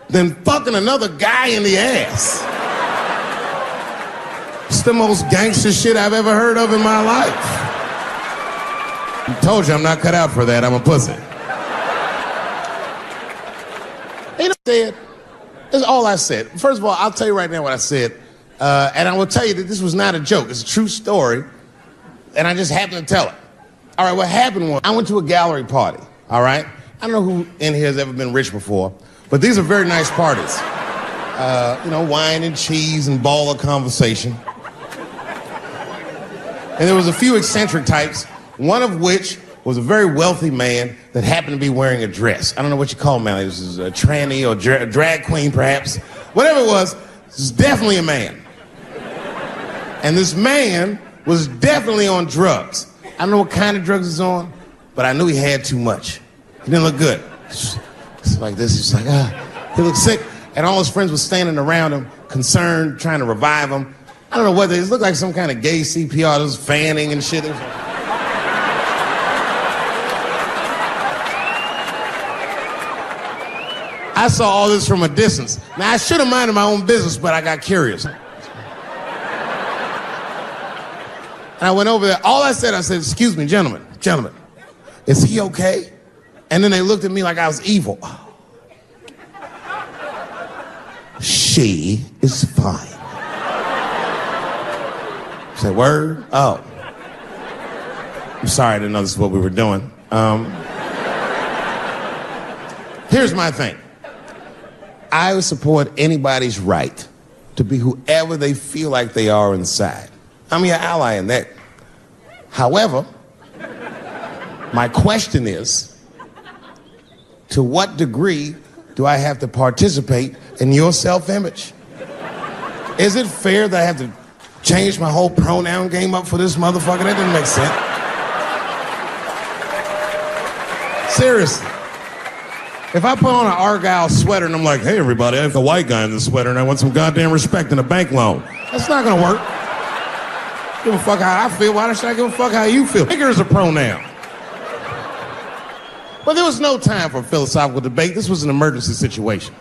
than fucking another guy in the ass? It's the most gangster shit I've ever heard of in my life. I told you I'm not cut out for that. I'm a pussy. You know what I said? That's all I said. First of all, I'll tell you right now what I said. And I will tell you that this was not a joke. It's a true story. And I just happened to tell it. All right, what happened was I went to a gallery party, all right? I don't know who in here has ever been rich before, but these are very nice parties. You know, wine and cheese and ball of conversation. And there was a few eccentric types, one of which was a very wealthy man that happened to be wearing a dress. I don't know what you call him, man. This is a tranny or a drag queen, perhaps. Whatever it was, this is definitely a man. And this man was definitely on drugs. I don't know what kind of drugs he's on, but I knew he had too much. He didn't look good. It's like this, he's like, he looked sick. And all his friends were standing around him, concerned, trying to revive him. I don't know what it is. It looked like some kind of gay CPR. There was fanning and shit. I saw all this from a distance. Now, I should have minded my own business, but I got curious. And I went over there. All I said, excuse me, gentlemen, is he okay? And then they looked at me like I was evil. She is fine. I said, word? Oh. I'm sorry, I didn't know this is what we were doing. Here's my thing. I would support anybody's right to be whoever they feel like they are inside. I'm your ally in that. However, my question is, to what degree do I have to participate in your self-image? Is it fair that I have to change my whole pronoun game up for this motherfucker? That didn't make sense. Seriously. If I put on an Argyle sweater and I'm like, hey everybody, I have a white guy in this sweater and I want some goddamn respect and a bank loan, that's not gonna work. Give a fuck how I feel, why should I give a fuck how you feel? Nigger is a pronoun. But there was no time for philosophical debate. This was an emergency situation.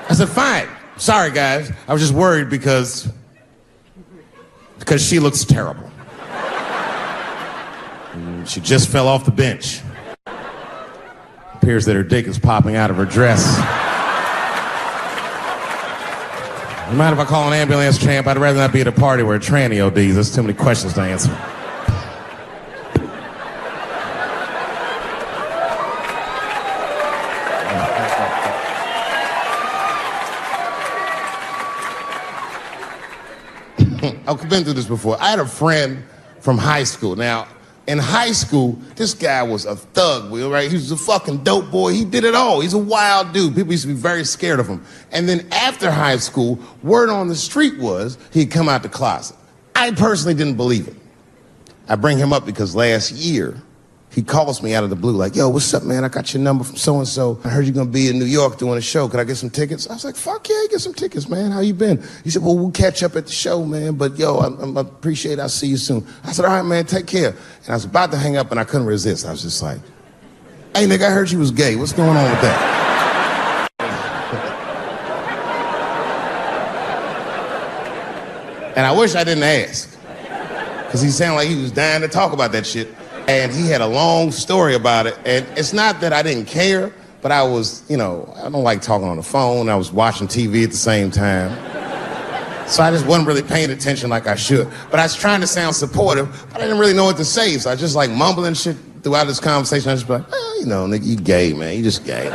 I said, fine. Sorry, guys. I was just worried because she looks terrible. And she just fell off the bench. Appears that her dick is popping out of her dress. You mind if I call an ambulance, champ? I'd rather not be at a party where a tranny ODs. There's too many questions to answer. I've been through this before. I had a friend from high school. Now, in high school, this guy was a thug, right? He was a fucking dope boy. He did it all. He's a wild dude. People used to be very scared of him. And then after high school, word on the street was he'd come out the closet. I personally didn't believe it. I bring him up because last year, he calls me out of the blue like, yo, what's up, man? I got your number from so-and-so. I heard you're going to be in New York doing a show. Could I get some tickets? I was like, fuck yeah, get some tickets, man. How you been? He said, well, we'll catch up at the show, man. But, yo, I appreciate it. I'll see you soon. I said, all right, man, take care. And I was about to hang up, and I couldn't resist. I was just like, hey, nigga, I heard you was gay. What's going on with that? And I wish I didn't ask. Because he sounded like he was dying to talk about that shit. And he had a long story about it. And it's not that I didn't care, but I was, I don't like talking on the phone. I was watching TV at the same time. So I just wasn't really paying attention like I should. But I was trying to sound supportive, but I didn't really know what to say. So I just like mumbling shit throughout this conversation. I just be like, nigga, you gay, man. You just gay.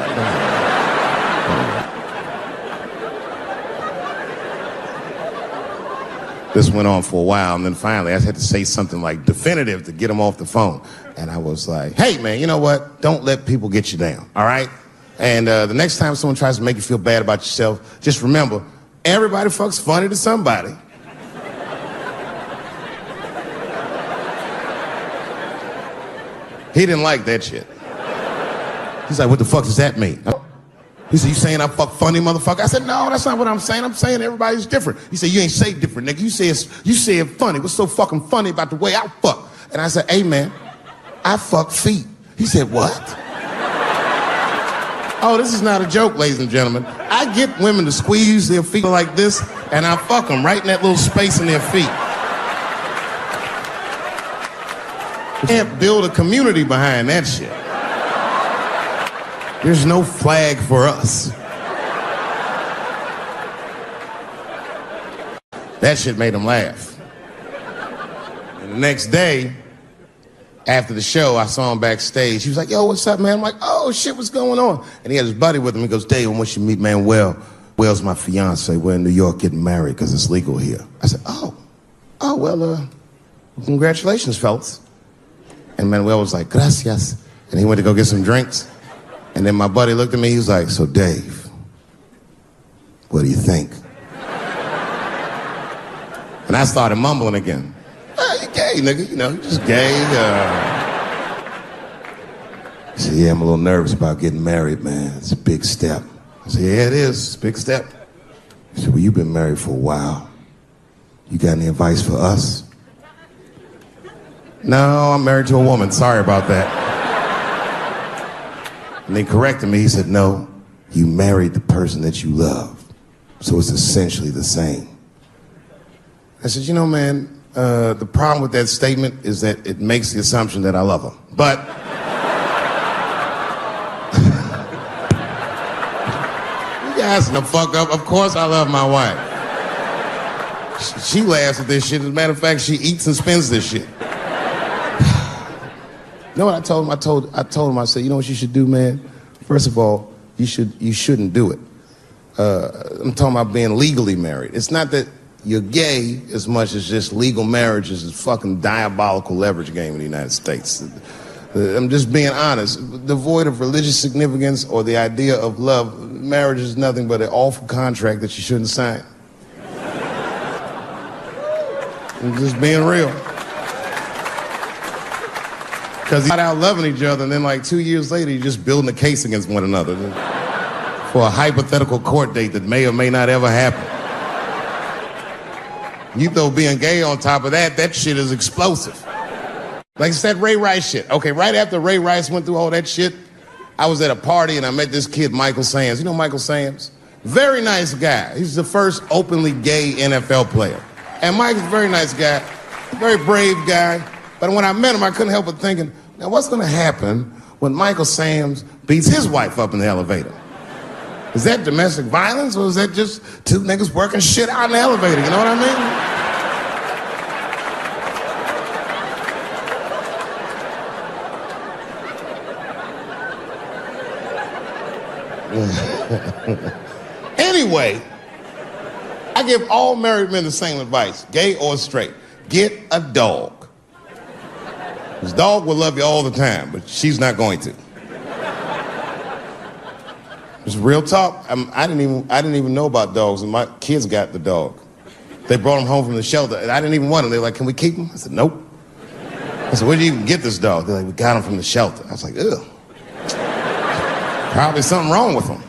This went on for a while, and then finally I had to say something like definitive to get him off the phone. And I was like, hey, man, you know what? Don't let people get you down, all right? And the next time someone tries to make you feel bad about yourself, just remember, everybody fucks funny to somebody. He didn't like that shit. He's like, what the fuck does that mean? He said, you saying I fuck funny, motherfucker? I said, no, that's not what I'm saying. I'm saying everybody's different. He said, you ain't say different, nigga. You said funny. What's so fucking funny about the way I fuck? And I said, hey, man, I fuck feet. He said, what? Oh, this is not a joke, ladies and gentlemen. I get women to squeeze their feet like this, and I fuck them right in that little space in their feet. You can't build a community behind that shit. There's no flag for us. That shit made him laugh. And the next day, after the show, I saw him backstage. He was like, yo, what's up, man? I'm like, oh, shit, what's going on? And he had his buddy with him. He goes, Dave, I want you to meet Manuel. Well's my fiance. We're in New York getting married because it's legal here. I said, well, congratulations, fellas. And Manuel was like, gracias. And he went to go get some drinks. And then my buddy looked at me, he was like, so Dave, what do you think? And I started mumbling again. You gay, nigga, you just gay. He said, yeah, I'm a little nervous about getting married, man. It's a big step. I said, yeah, it is, it's a big step. He said, well, you've been married for a while. You got any advice for us? No, I'm married to a woman. Sorry about that. And they corrected me. He said, no, you married the person that you love. So it's essentially the same. I said, you know, man, the problem with that statement is that it makes the assumption that I love her. But you guys the fuck up. Of course I love my wife. She laughs at this shit. As a matter of fact, she eats and spends this shit. You know what I told him? I told him, I said, you know what you should do, man? First of all, you shouldn't do it. I'm talking about being legally married. It's not that you're gay as much as just legal marriage is a fucking diabolical leverage game in the United States. I'm just being honest. Devoid of religious significance or the idea of love, marriage is nothing but an awful contract that you shouldn't sign. I'm just being real. Because you're out loving each other, and then like 2 years later, you're just building a case against one another for a hypothetical court date that may or may not ever happen. You throw being gay on top of that, that shit is explosive. Like it's that Ray Rice shit. Okay, right after Ray Rice went through all that shit, I was at a party and I met this kid, Michael Sams. You know Michael Sams? Very nice guy. He's the first openly gay NFL player. And Mike's a very nice guy, very brave guy. But when I met him, I couldn't help but thinking, now what's gonna happen when Michael Sams beats his wife up in the elevator? Is that domestic violence, or is that just two niggas working shit out in the elevator? You know what I mean? Anyway, I give all married men the same advice, gay or straight. Get a dog. This dog will love you all the time, but she's not going to. It's real talk. I didn't even know about dogs, and my kids got the dog. They brought him home from the shelter, and I didn't even want him. They were like, can we keep him? I said, nope. I said, where did you even get this dog? They're like, we got him from the shelter. I was like, ugh. Probably something wrong with him.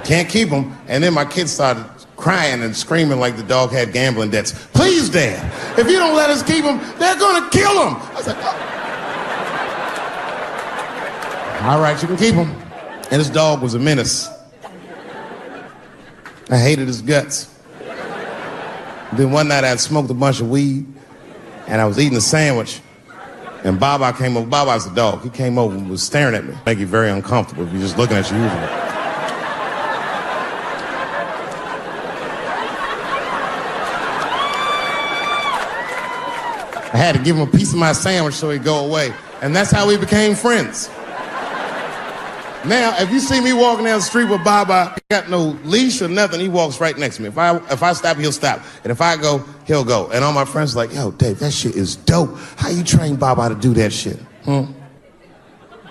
Can't keep him. And then my kids started crying and screaming like the dog had gambling debts. Please, Dad, if you don't let us keep him, they're gonna kill him. I was like, oh. All right, you can keep him. And this dog was a menace. I hated his guts. Then one night I smoked a bunch of weed and I was eating a sandwich and Baba came over. Baba's the dog. He came over and was staring at me. Make you very uncomfortable if you're just looking at you usually. I had to give him a piece of my sandwich so he'd go away. And that's how we became friends. Now, if you see me walking down the street with Baba, he got no leash or nothing, he walks right next to me. If I stop, he'll stop. And if I go, he'll go. And all my friends are like, yo, Dave, that shit is dope. How you train Baba to do that shit?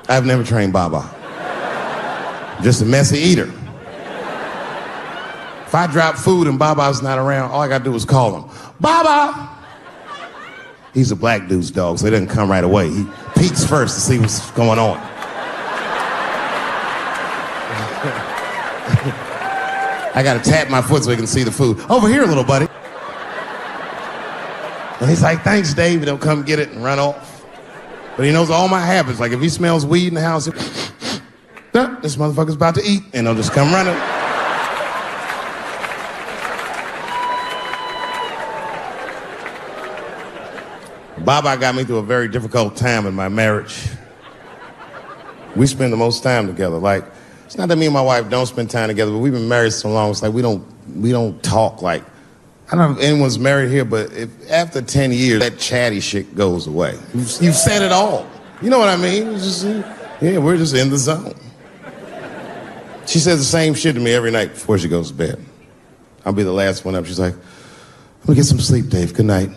I've never trained Baba. Just a messy eater. If I drop food and Baba's not around, all I gotta do is call him. Baba! He's a black dude's dog, so he doesn't come right away. He peeks first to see what's going on. I gotta tap my foot so he can see the food. Over here, little buddy. And he's like, thanks, Dave. He'll come get it and run off. But he knows all my habits. Like if he smells weed in the house, this motherfucker's about to eat, and he'll just come running. Baba got me through a very difficult time in my marriage. We spend the most time together. Like, it's not that me and my wife don't spend time together, but we've been married so long, it's like we don't talk like, I don't know if anyone's married here, but if after 10 years, that chatty shit goes away. You've said it all. You know what I mean? It's just, yeah, we're just in the zone. She says the same shit to me every night before she goes to bed. I'll be the last one up. She's like, let me get some sleep, Dave. Good night.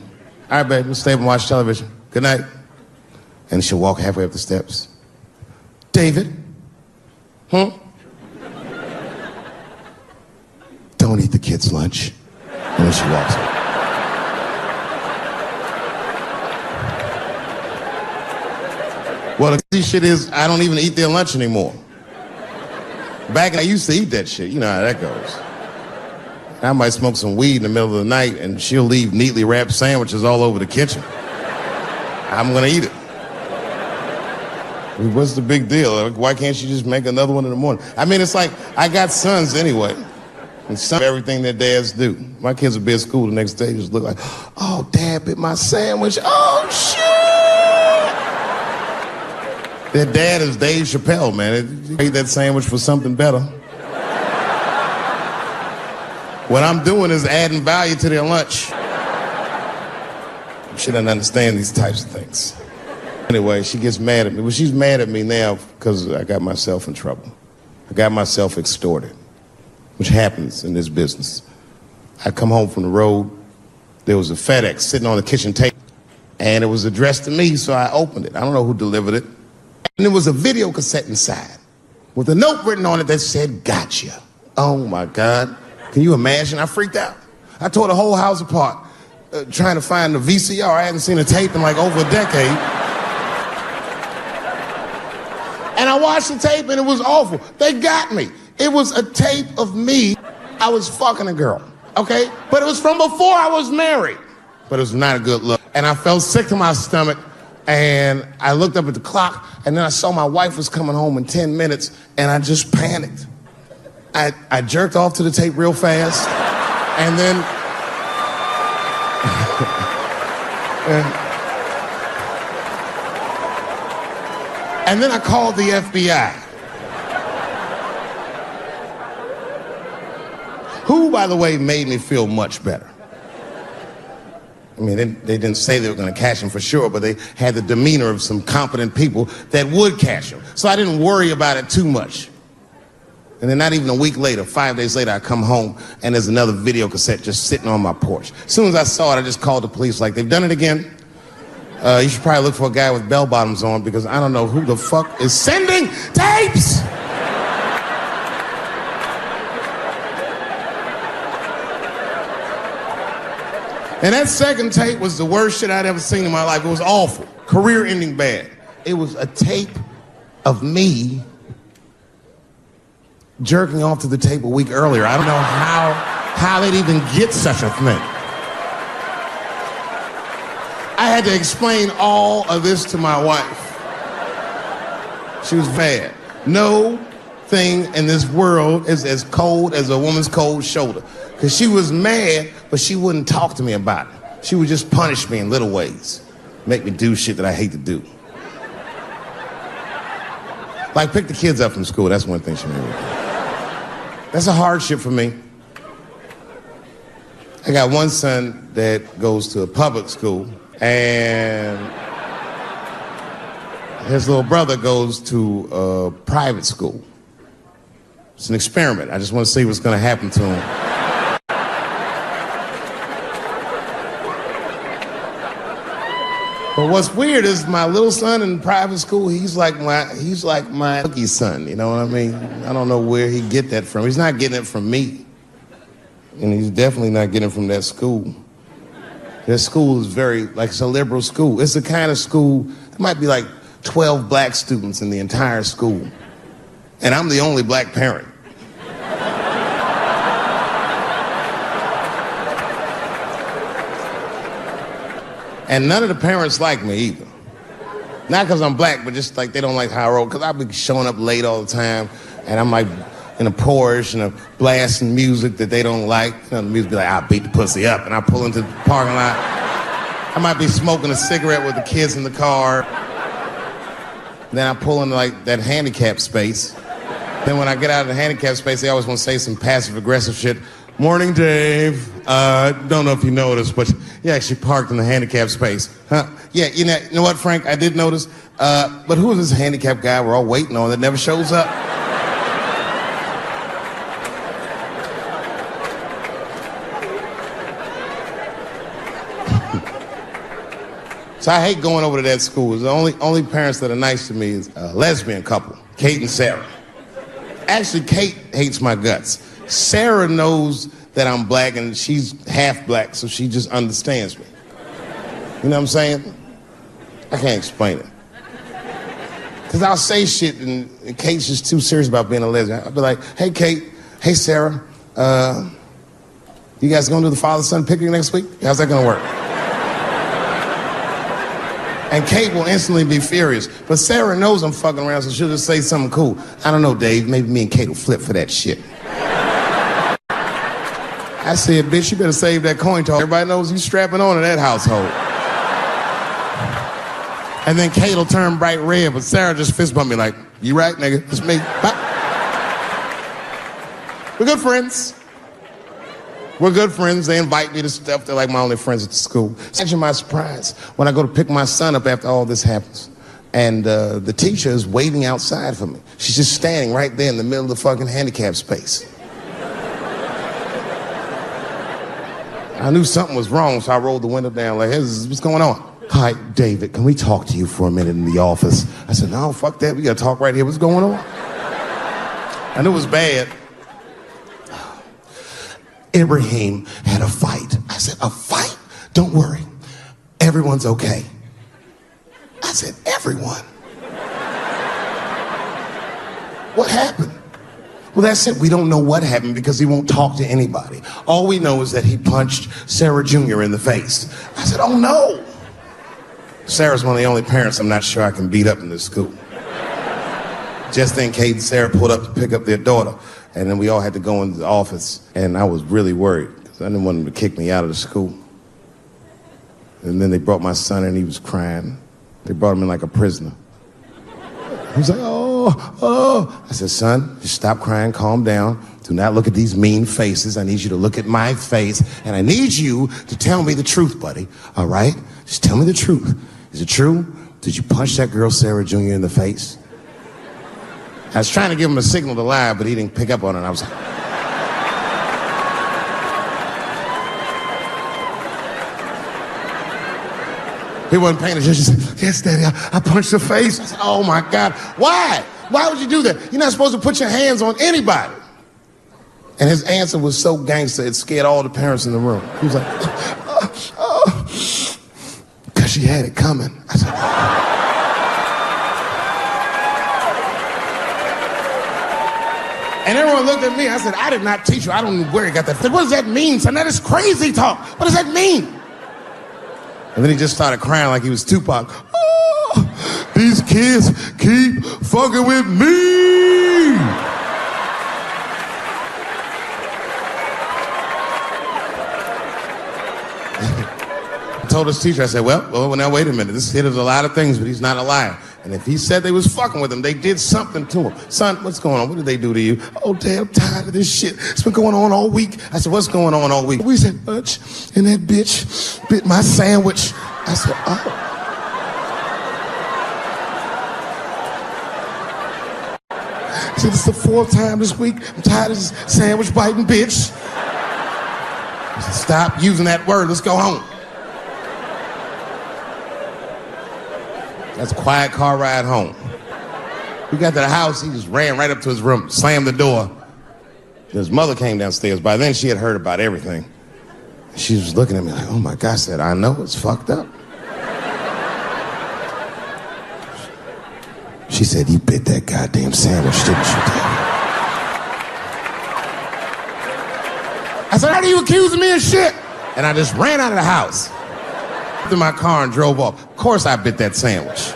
All right, babe, let's stay up and watch television. Good night. And she'll walk halfway up the steps. David? Don't eat the kids' lunch. And then she walks away. Well, the crazy shit is, I don't even eat their lunch anymore. Back I used to eat that shit. You know how that goes. I might smoke some weed in the middle of the night and she'll leave neatly wrapped sandwiches all over the kitchen. I'm gonna eat it. What's the big deal? Why can't she just make another one in the morning? I mean, it's like, I got sons anyway. And some everything their dads do. My kids will be at school the next day, just look like, oh, Dad bit my sandwich. Oh, shit! Their dad is Dave Chappelle, man. They ate that sandwich for something better. What I'm doing is adding value to their lunch. She doesn't understand these types of things. Anyway, she gets mad at me. Well, she's mad at me now because I got myself in trouble. I got myself extorted, which happens in this business. I come home from the road. There was a FedEx sitting on the kitchen table, and it was addressed to me, so I opened it. I don't know who delivered it. And there was a video cassette inside with a note written on it that said, "Gotcha." Oh, my God. Can you imagine? I freaked out. I tore the whole house apart trying to find the VCR. I hadn't seen a tape in like over a decade. And I watched the tape, and it was awful. They got me. It was a tape of me. I was fucking a girl, okay? But it was from before I was married. But it was not a good look. And I felt sick to my stomach, and I looked up at the clock, and then I saw my wife was coming home in 10 minutes, and I just panicked. I jerked off to the tape real fast, and then... And then I called the FBI. Who, by the way, made me feel much better. I mean, they didn't say they were going to catch him for sure, but they had the demeanor of some competent people that would catch him. So I didn't worry about it too much. And then not even a week later, 5 days later, I come home and there's another video cassette just sitting on my porch. As soon as I saw it, I just called the police like, they've done it again. You should probably look for a guy with bell bottoms on because I don't know who the fuck is sending tapes. And that second tape was the worst shit I'd ever seen in my life. It was awful. Career-ending bad. It was a tape of me jerking off to the tape a week earlier. I don't know how they'd even get such a thing. I had to explain all of this to my wife. She was mad. No thing in this world is as cold as a woman's cold shoulder. Because she was mad, but she wouldn't talk to me about it. She would just punish me in little ways. Make me do shit that I hate to do. Like pick the kids up from school. That's one thing she made me do. That's a hardship for me. I got one son that goes to a public school, and his little brother goes to a private school. It's an experiment. I just want to see what's going to happen to him. But what's weird is my little son in private school, he's like my cookie son, you know what I mean? I don't know where he get that from. He's not getting it from me. And he's definitely not getting it from that school. That school is it's a liberal school. It's the kind of school, there might be like 12 black students in the entire school. And I'm the only black parent. And none of the parents like me either. Not because I'm black, but just like they don't like how I roll. Because I be showing up late all the time, and I'm like in a Porsche and a blasting music that they don't like. You know, the music be like, I'll beat the pussy up, and I pull into the parking lot. I might be smoking a cigarette with the kids in the car. Then I pull into like that handicap space. Then when I get out of the handicap space, they always want to say some passive-aggressive shit. Morning, Dave. Don't know if you noticed, but you actually parked in the handicap space. Huh? Yeah, you know what, Frank? I did notice. But who is this handicapped guy we're all waiting on that never shows up? So I hate going over to that school. The only parents that are nice to me is a lesbian couple, Kate and Sarah. Actually, Kate hates my guts. Sarah knows that I'm black and she's half black, so she just understands me. You know what I'm saying? I can't explain it. Because I'll say shit and Kate's just too serious about being a lesbian. I'll be like, hey, Kate. Hey, Sarah. You guys gonna do the father-son picnic next week? How's that gonna work? And Kate will instantly be furious. But Sarah knows I'm fucking around, so she'll just say something cool. I don't know, Dave, maybe me and Kate will flip for that shit. I said, bitch, you better save that coin toss. Everybody knows you strapping on in that household. And then Kate will turn bright red, but Sarah just fist bump me like, you right, nigga, it's me. Bye. We're good friends. We're good friends. They invite me to stuff. They're like my only friends at the school. Imagine my surprise when I go to pick my son up after all this happens. And the teacher is waiting outside for me. She's just standing right there in the middle of the fucking handicap space. I knew something was wrong, so I rolled the window down like, hey, what's going on? Hi, David, can we talk to you for a minute in the office? I said, no, fuck that. We got to talk right here. What's going on? I knew it was bad. Ibrahim had a fight. I said, a fight? Don't worry. Everyone's okay. I said, everyone? What happened? Well, that's it. We don't know what happened because he won't talk to anybody. All we know is that he punched Sarah Jr. in the face. I said, oh no. Sarah's one of the only parents I'm not sure I can beat up in this school. Just then, Kate and Sarah pulled up to pick up their daughter. And then we all had to go into the office, and I was really worried because I didn't want them to kick me out of the school. And then they brought my son in, and he was crying. They brought him in like a prisoner. He was like, oh. I said, son, just stop crying, calm down. Do not look at these mean faces. I need you to look at my face, and I need you to tell me the truth, buddy, all right? Just tell me the truth. Is it true? Did you punch that girl, Sarah Jr., in the face? I was trying to give him a signal to lie, but he didn't pick up on it. I was like... He wasn't paying attention. He said, yes, Daddy, I punched her face. I said, oh, my God. Why? Why would you do that? You're not supposed to put your hands on anybody. And his answer was so gangster, it scared all the parents in the room. He was like, because she had it coming. I said, And everyone looked at me. I said, I did not teach you. I don't know where he got that. I said, what does that mean, son? That is crazy talk. What does that mean? And then he just started crying like he was Tupac. Oh, these kids keep fucking with me. I told his teacher, I said, well, now wait a minute. This kid is a lot of things, but he's not a liar. And if he said they was fucking with him, they did something to him. Son, what's going on? What did they do to you? Oh, Dad, I'm tired of this shit. It's been going on all week. I said, what's going on all week? We said, Butch, and that bitch bit my sandwich. I said, oh. He said, it's the 4th time this week. I'm tired of this sandwich biting bitch. I said, stop using that word. Let's go home. That's a quiet car ride home. We got to the house, he just ran right up to his room, slammed the door. His mother came downstairs. By then, she had heard about everything. She was looking at me like, oh my God, I said, I know, it's fucked up. She said, you bit that goddamn sandwich, didn't you, Dad? I said, how are you accusing me of shit? And I just ran out of the house. In my car and drove off. Of course I bit that sandwich.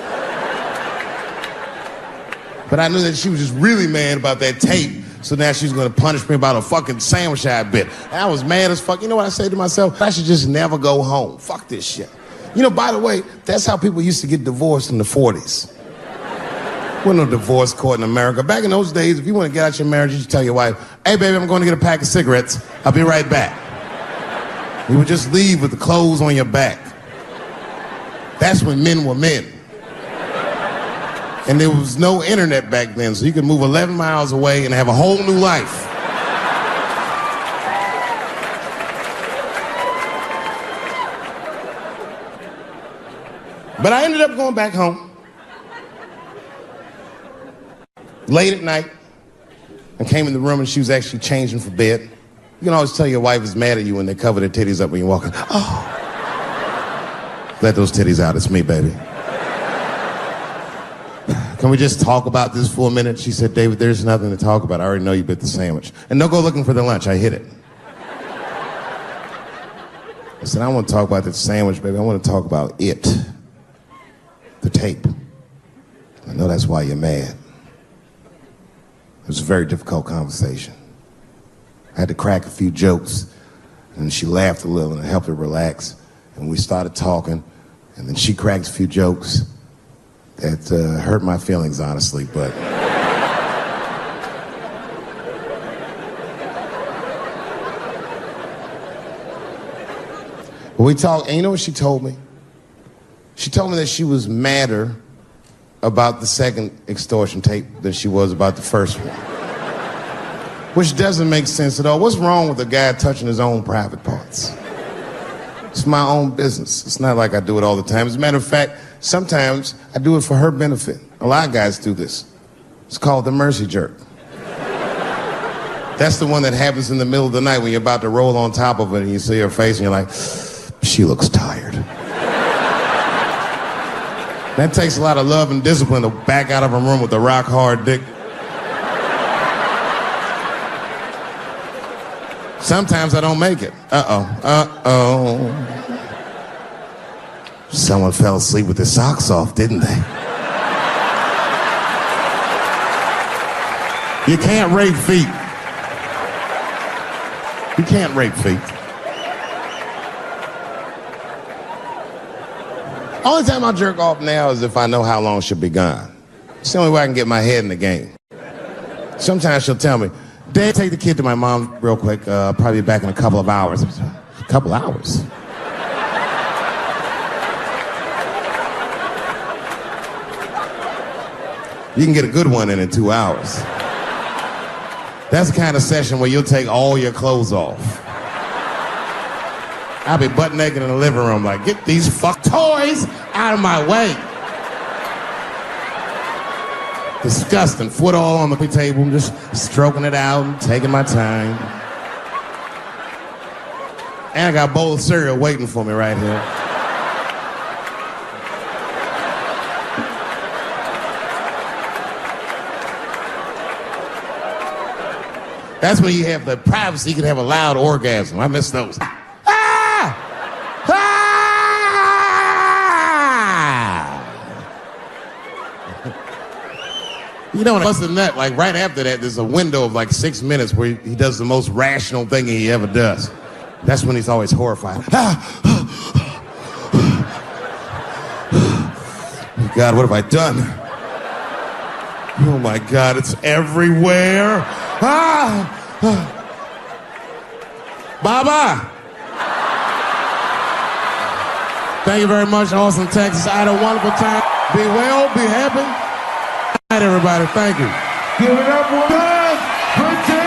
But I knew that she was just really mad about that tape, so now she's gonna punish me about a fucking sandwich I bit. And I was mad as fuck. You know what I said to myself? I should just never go home. Fuck this shit. You know, by the way, that's how people used to get divorced in the 40s. There wasn't no divorce court in America. Back in those days, if you want to get out your marriage, you just tell your wife, hey baby, I'm going to get a pack of cigarettes. I'll be right back. You would just leave with the clothes on your back. That's when men were men. And there was no internet back then, so you could move 11 miles away and have a whole new life. But I ended up going back home. Late at night, I came in the room and she was actually changing for bed. You can always tell your wife is mad at you when they cover their titties up when you walk in. Oh. Let those titties out, it's me, baby. Can we just talk about this for a minute? She said, David, there's nothing to talk about. I already know you bit the sandwich. And don't go looking for the lunch, I hid it. I said, I want to talk about that sandwich, baby. I want to talk about it. The tape. I know that's why you're mad. It was a very difficult conversation. I had to crack a few jokes, and she laughed a little, and it helped her relax. And we started talking, and then she cracked a few jokes that hurt my feelings, honestly, but... We talked, and you know what she told me? She told me that she was madder about the second extortion tape than she was about the first one. Which doesn't make sense at all. What's wrong with a guy touching his own private parts? It's my own business. It's not like I do it all the time. As a matter of fact, sometimes I do it for her benefit. A lot of guys do this. It's called the mercy jerk. That's the one that happens in the middle of the night when you're about to roll on top of it and you see her face and you're like, she looks tired. That takes a lot of love and discipline to back out of a room with a rock hard dick. Sometimes I don't make it. Someone fell asleep with their socks off, didn't they? You can't rape feet. You can't rape feet. Only time I jerk off now is if I know how long she'll be gone. It's the only way I can get my head in the game. Sometimes she'll tell me, Dad, take the kid to my mom real quick. Probably be back in a couple of hours. A couple hours? You can get a good one in 2 hours. That's the kind of session where you'll take all your clothes off. I'll be butt naked in the living room like, get these fuck toys out of my way. Disgusting. Foot all on the table, just stroking it out and taking my time. And I got a bowl of cereal waiting for me right here. That's when you have the privacy, you can have a loud orgasm. I miss those. You know, other than that, like right after that, there's a window of like 6 minutes where he does the most rational thing he ever does. That's when he's always horrified. God, what have I done? Oh my God, it's everywhere. Baba! Thank you very much, Austin, Texas. I had a wonderful time. Be well, be happy. Good night, everybody. Thank you. Give it up one time.